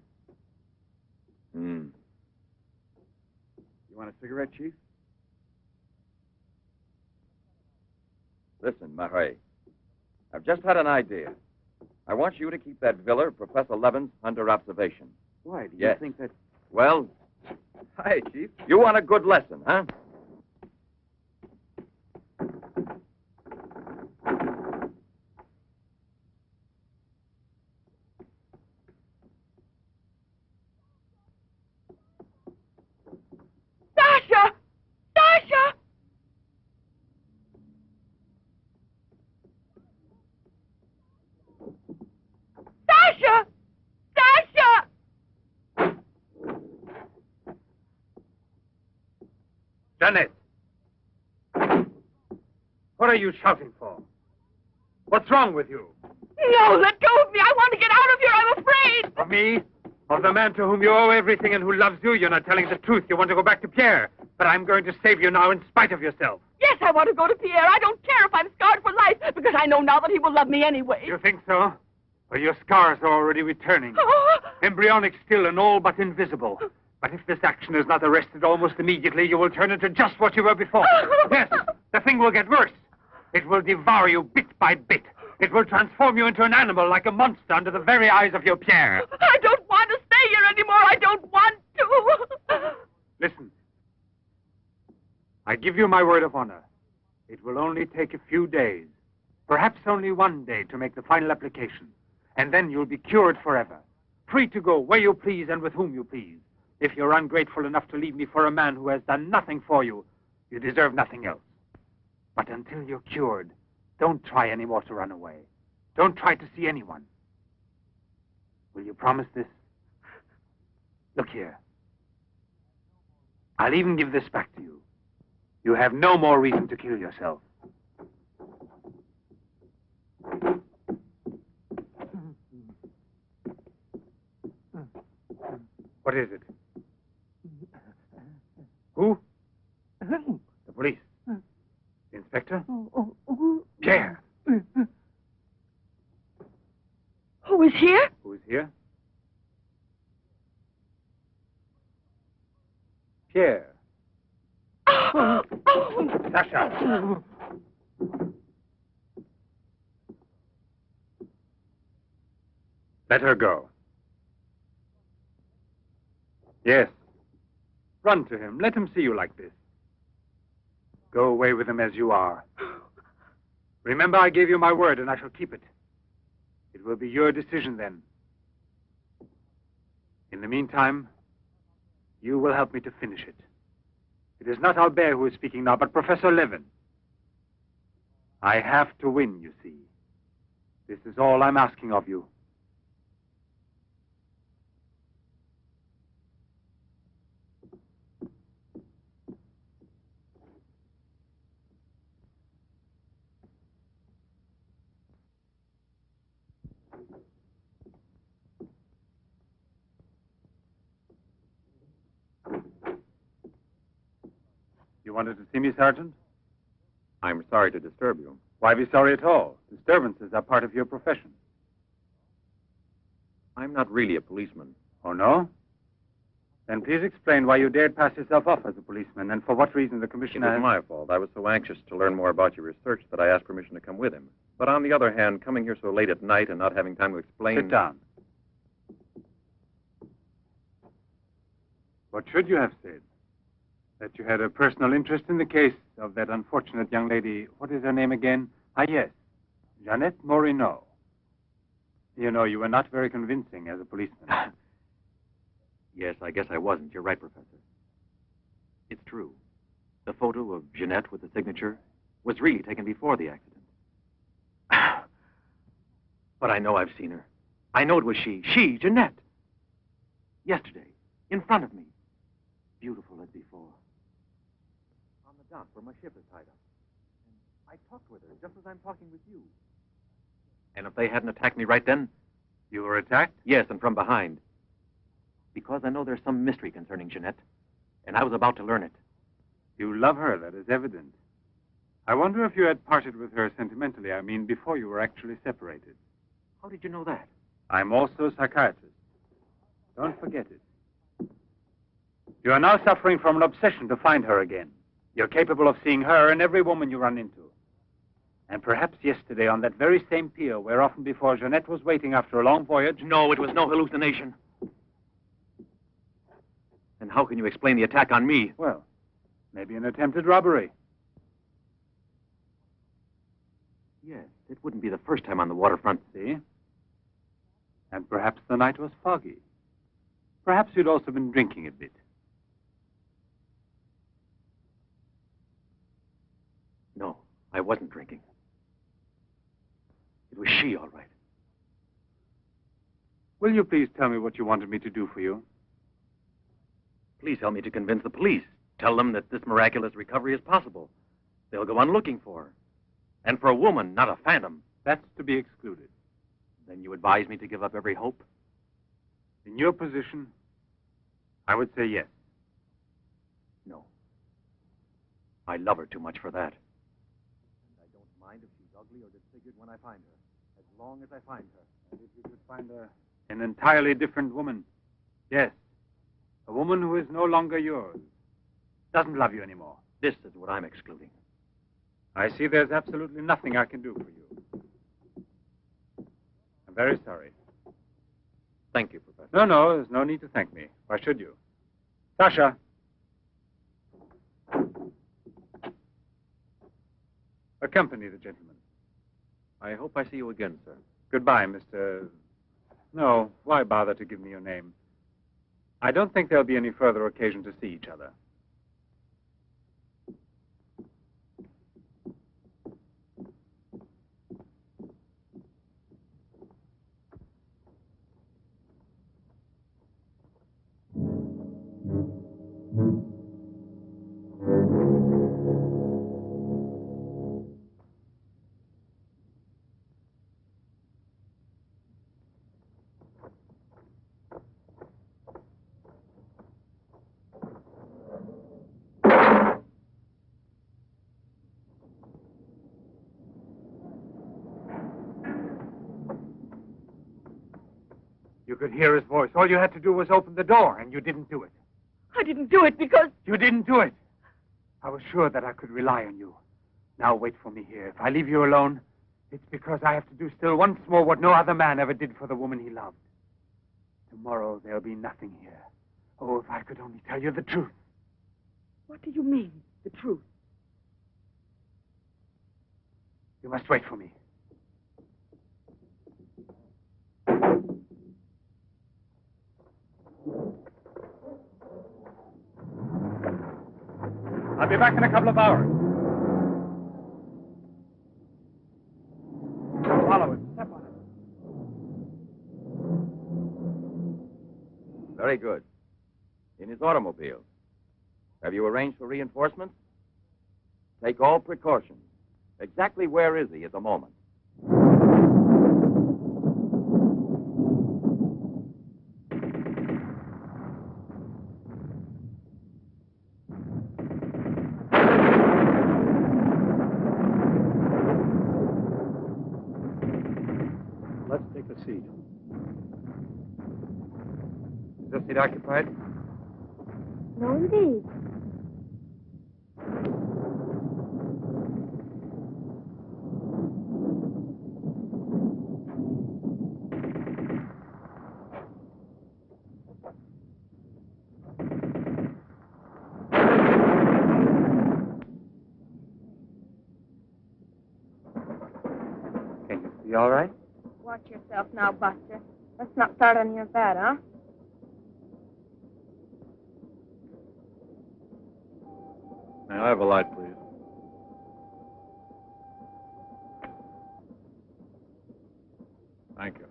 Hmm. You want a cigarette, Chief? Listen, Marais, I've just had an idea. I want you to keep that villa of Professor Levin's under observation. Why? Do you Yes. think that... Well, Hi, Chief. you want a good lesson, huh? Sasha! Sasha! Sasha! Sasha! Janet! What are you shouting for? What's wrong with you? No, let go of me. I want to get out of here. I'm afraid. Of me? Of the man to whom you owe everything and who loves you? You're not telling the truth. You want to go back to Pierre. But I'm going to save you now in spite of yourself. Yes, I want to go to Pierre. I don't care if I'm scarred for life, because I know now that he will love me anyway. You think so? Well, your scars are already returning. Embryonic still and all but invisible. But if this action is not arrested almost immediately, you will turn into just what you were before. Yes, the thing will get worse. It will devour you bit by bit. It will transform you into an animal, like a monster, under the very eyes of your Pierre. I don't want to stay here anymore. I don't want to. Listen. I give you my word of honor. It will only take a few days, perhaps only one day, to make the final application. And then you'll be cured forever, free to go where you please and with whom you please. If you're ungrateful enough to leave me for a man who has done nothing for you, you deserve nothing else. But until you're cured, don't try any more to run away. Don't try to see anyone. Will you promise this? Look here. I'll even give this back to you. You have no more reason to kill yourself. What is it? Who? The police. The inspector? Pierre. Who is here? Who is here? Pierre. Sasha. Let her go. Yes. Run to him. Let him see you like this. Go away with him as you are. Remember, I gave you my word, and I shall keep it. It will be your decision then. In the meantime, you will help me to finish it. It is not Albert who is speaking now, but Professor Levin. I have to win, you see. This is all I'm asking of you. You wanted to see me, Sergeant? I'm sorry to disturb you. Why be sorry at all? Disturbances are part of your profession. I'm not really a policeman. Oh, no? Then please explain why you dared pass yourself off as a policeman, and for what reason the It commissioner... was my fault. I was so anxious to learn more about your research that I asked permission to come with him. But on the other hand, coming here so late at night and not having time to explain... Sit down. What should you have said? That you had a personal interest in the case of that unfortunate young lady. What is her name again? Ah, yes. Jeanette Moreau. You know, you were not very convincing as a policeman. Yes, I guess I wasn't. You're right, Professor. It's true. The photo of Jeanette with the signature was really taken before the accident. But I know I've seen her. I know it was she. She, Jeanette. Yesterday, in front of me. Beautiful as before. On the dock where my ship is tied up. And I talked with her just as I'm talking with you. And if they hadn't attacked me right then, You were attacked? Yes, and from behind. Because I know there's some mystery concerning Jeanette, and I was about to learn it. You love her, that is evident. I wonder if you had parted with her sentimentally, I mean, before you were actually separated. How did you know that? I'm also a psychiatrist. Don't forget it. You are now suffering from an obsession to find her again. You're capable of seeing her and every woman you run into. And perhaps yesterday on that very same pier where often before Jeanette was waiting after a long voyage... No, it was no hallucination. And how can you explain the attack on me? Well, maybe an attempted robbery. Yes, it wouldn't be the first time on the waterfront. See? And perhaps the night was foggy. Perhaps you'd also been drinking a bit. No, I wasn't drinking. It was she, all right. Will you please tell me what you wanted me to do for you? Please help me to convince the police. Tell them that this miraculous recovery is possible. They'll go on looking for her. And for a woman, not a phantom. That's to be excluded. Then you advise me to give up every hope? In your position, I would say yes. No. I love her too much for that. And I don't mind if she's ugly or disfigured when I find her, as long as I find her. And if you could find an entirely different woman. Yes. A woman who is no longer yours. Doesn't love you anymore. This is what I'm excluding. I see there's absolutely nothing I can do for you. I'm very sorry. Thank you, Professor. No, there's no need to thank me. Why should you? Sasha. Accompany the gentleman. I hope I see you again, sir. Goodbye, Mr... No, why bother to give me your name? I don't think there'll be any further occasion to see each other. You could hear his voice. All you had to do was open the door, and you didn't do it. I didn't do it because... You didn't do it. I was sure that I could rely on you. Now wait for me here. If I leave you alone, it's because I have to do still once more what no other man ever did for the woman he loved. Tomorrow there'll be nothing here. Oh, if I could only tell you the truth. What do you mean, the truth? You must wait for me. I'll be back in a couple of hours. Follow it. Step on it. Very good. In his automobile. Have you arranged for reinforcements? Take all precautions. Exactly where is he at the moment? Let's take a seat. Is this seat occupied? No, indeed. Can you see all right? Watch yourself now, Buster. Let's not start on your bed, huh? May I have a light, please? Thank you.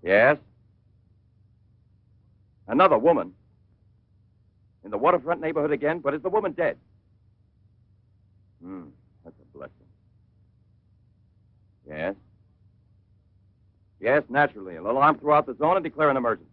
Yes? Another woman? In the waterfront neighborhood again? But is the woman dead? That's a blessing. Yes? Yes, naturally. An alarm throughout the zone and declare an emergency.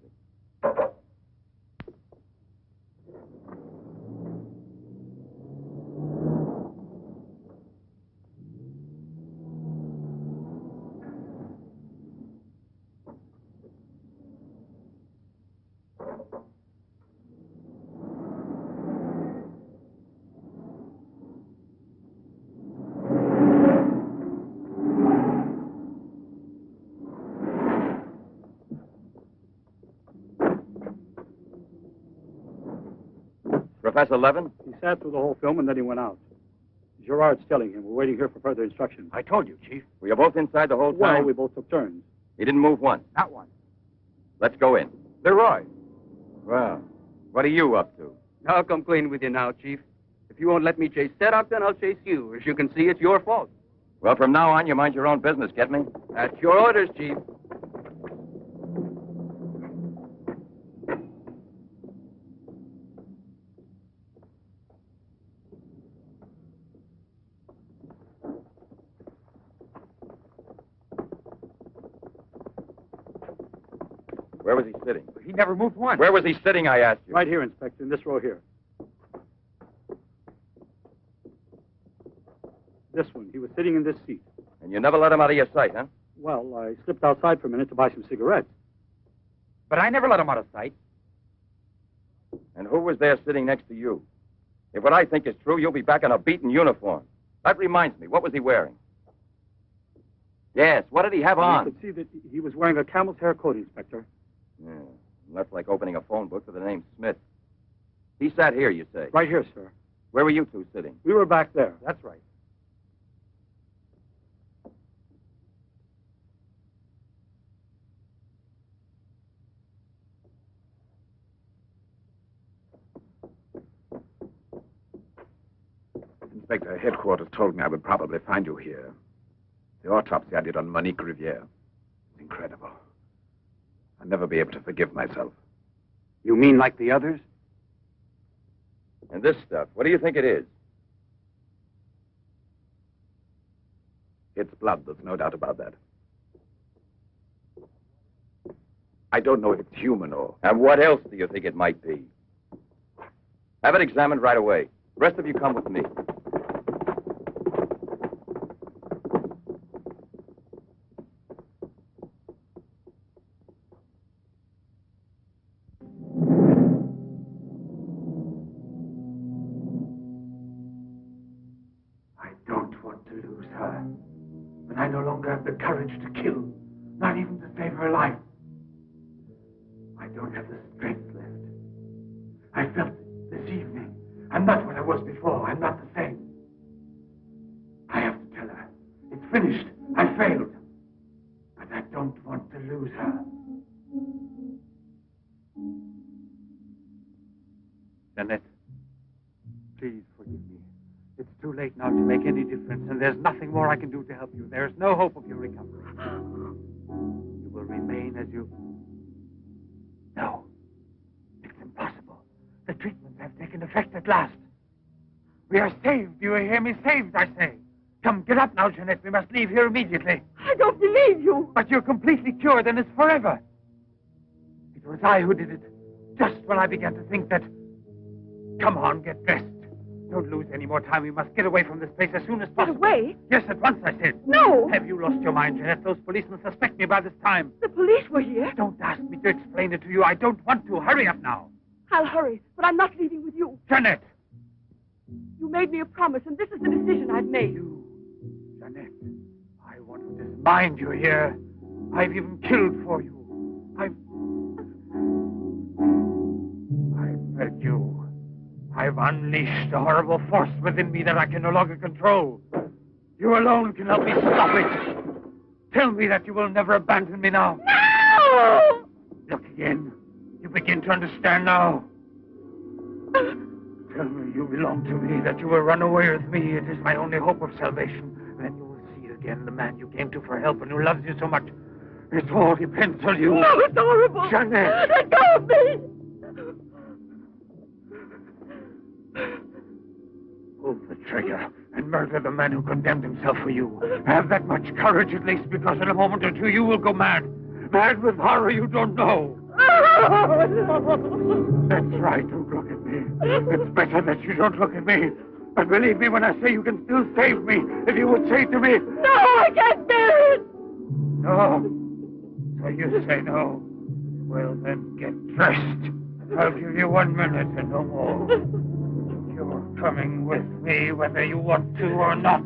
Professor Levin? He sat through the whole film and then he went out. Gerard's telling him. We're waiting here for further instructions. I told you, Chief. Were you both inside the whole time? Well, we both took turns. He didn't move once. Not one. Let's go in. Leroy. Well, what are you up to? I'll come clean with you now, Chief. If you won't let me chase Setup, then I'll chase you. As you can see, it's your fault. Well, from now on, you mind your own business, get me? That's your orders, Chief. Where was he sitting? He never moved once. Where was he sitting, I asked you? Right here, Inspector, in this row here. This one. He was sitting in this seat. And you never let him out of your sight, huh? Well, I slipped outside for a minute to buy some cigarettes. But I never let him out of sight. And who was there sitting next to you? If what I think is true, you'll be back in a beaten uniform. That reminds me, what was he wearing? Yes, what did he have on? You could see that he was wearing a camel's hair coat, Inspector. Yeah, that's like opening a phone book with the name Smith. He sat here, you say? Right here, sir. Where were you two sitting? We were back there. That's right. Inspector, headquarters told me I would probably find you here. The autopsy I did on Monique Riviere. It's incredible. I'll never be able to forgive myself. You mean like the others? And this stuff, what do you think it is? It's blood, there's no doubt about that. I don't know if it's human or... And what else do you think it might be? Have it examined right away. The rest of you come with me. I don't want to lose her. But I no longer have the courage to kill, not even to save her life. I don't have the strength left. I felt it this evening. I'm not what I was before. I'm not the same. I have to tell her. It's finished. I failed. But I don't want to lose her. Jeanette, please forgive me. It's too late now to make any difference, and there's nothing more I can do to help you. There's no hope of your recovery. You will remain as you... No. It's impossible. The treatments have taken effect at last. We are saved. Do you hear me? Saved, I say. Come, get up now, Jeanette. We must leave here immediately. I don't believe you. But you're completely cured, and it's forever. It was I who did it. Just when I began to think that... Come on, get dressed. Don't lose any more time. We must get away from this place as soon as possible. Get away? Yes, at once, I said. No. Have you lost your mind, Jeanette? Those policemen suspect me by this time. The police were here. Don't ask me to explain it to you. I don't want to. Hurry up now. I'll hurry, but I'm not leaving with you. Jeanette! You made me a promise, and this is the decision I've made. You, Jeanette, I want to dismind you here. I've even killed for you. I beg you. I've unleashed a horrible force within me that I can no longer control. You alone can help me stop it. Tell me that you will never abandon me now. No! Look again. You begin to understand now. Tell me you belong to me, that you will run away with me. It is my only hope of salvation. Then you will see again the man you came to for help and who loves you so much. It all depends on you. No, it's horrible. Jeanette! Let go of me! Pull the trigger and murder the man who condemned himself for you. Have that much courage at least, because in a moment or two you will go mad. Mad with horror you don't know. That's right, don't look at me. It's better that you don't look at me. But believe me when I say you can still save me, if you would say to me... No, I can't bear it! No. So you say no. Well, then get dressed. I'll give you 1 minute and no more. You're coming with me whether you want to or not.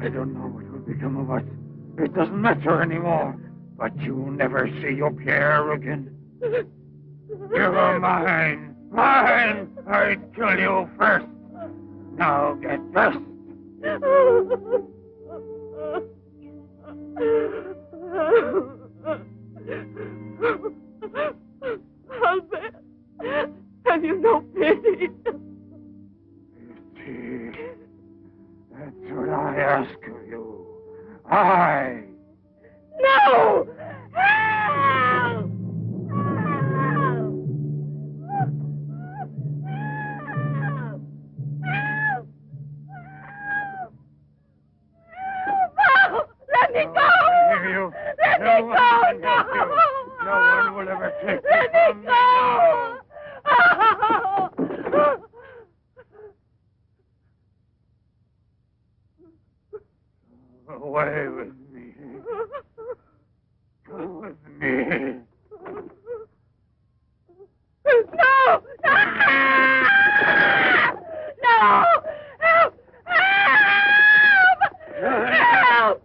I don't know what will become of us. It doesn't matter anymore. But you'll never see your Pierre again. You're mine. Mine! I'd kill you first. Now get dressed. Albert, have you no pity? Pity. That's what I ask of you. I. No! Help! Let me go! You. Let No me one go! can help you. No one will ever take you Let from me me now. go! Away with me. Go with me. No! No! No! Help! Help! Help!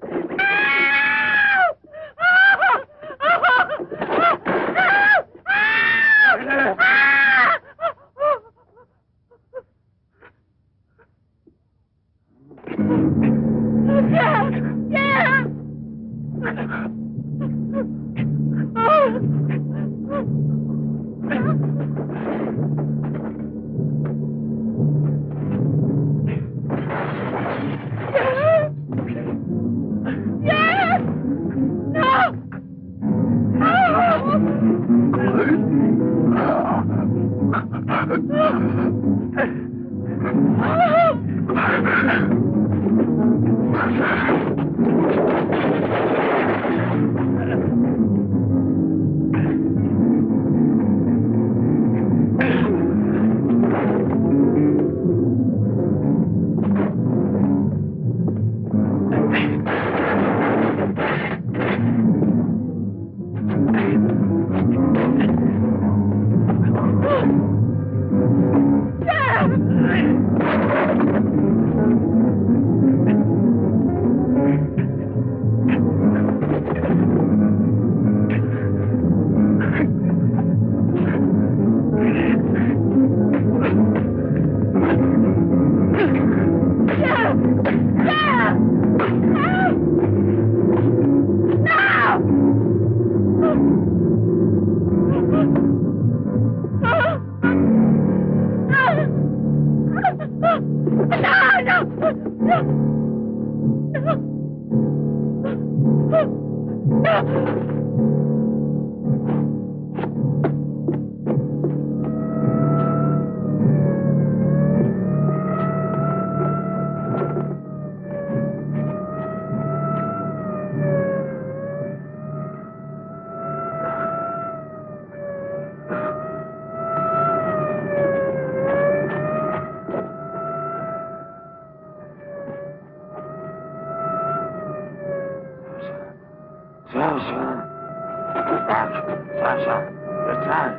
Sasha. The time.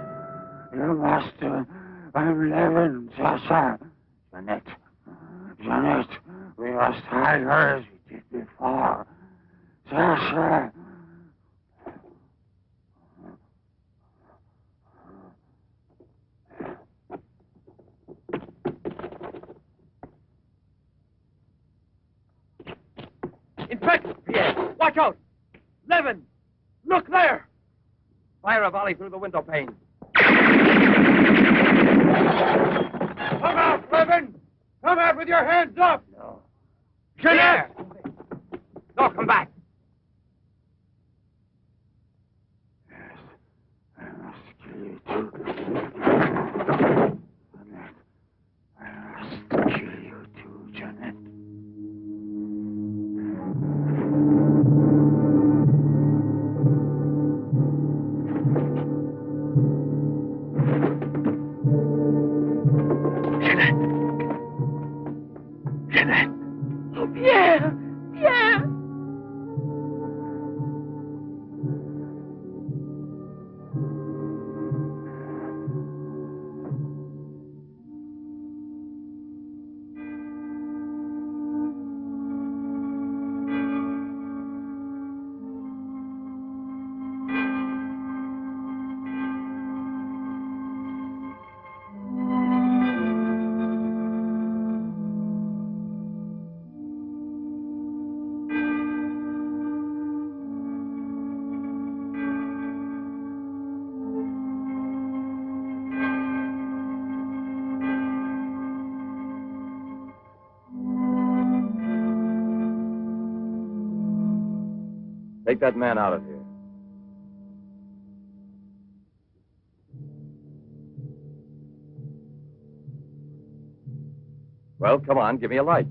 You must. I'm living, Sasha. Jeanette. Jeanette. We must hide her as we did before. Sasha. Inspector! Pierre, watch out! Levin! Look there! Fire a volley through the window pane. Come out, Levin! Come out with your hands up! No. Jeanette! No, come back. I must kill you too. Jeanette. I must kill you too, Jeanette. Jeanette. Oh, Pierre! Pierre! Take that man out of here. Well, come on, give me a light.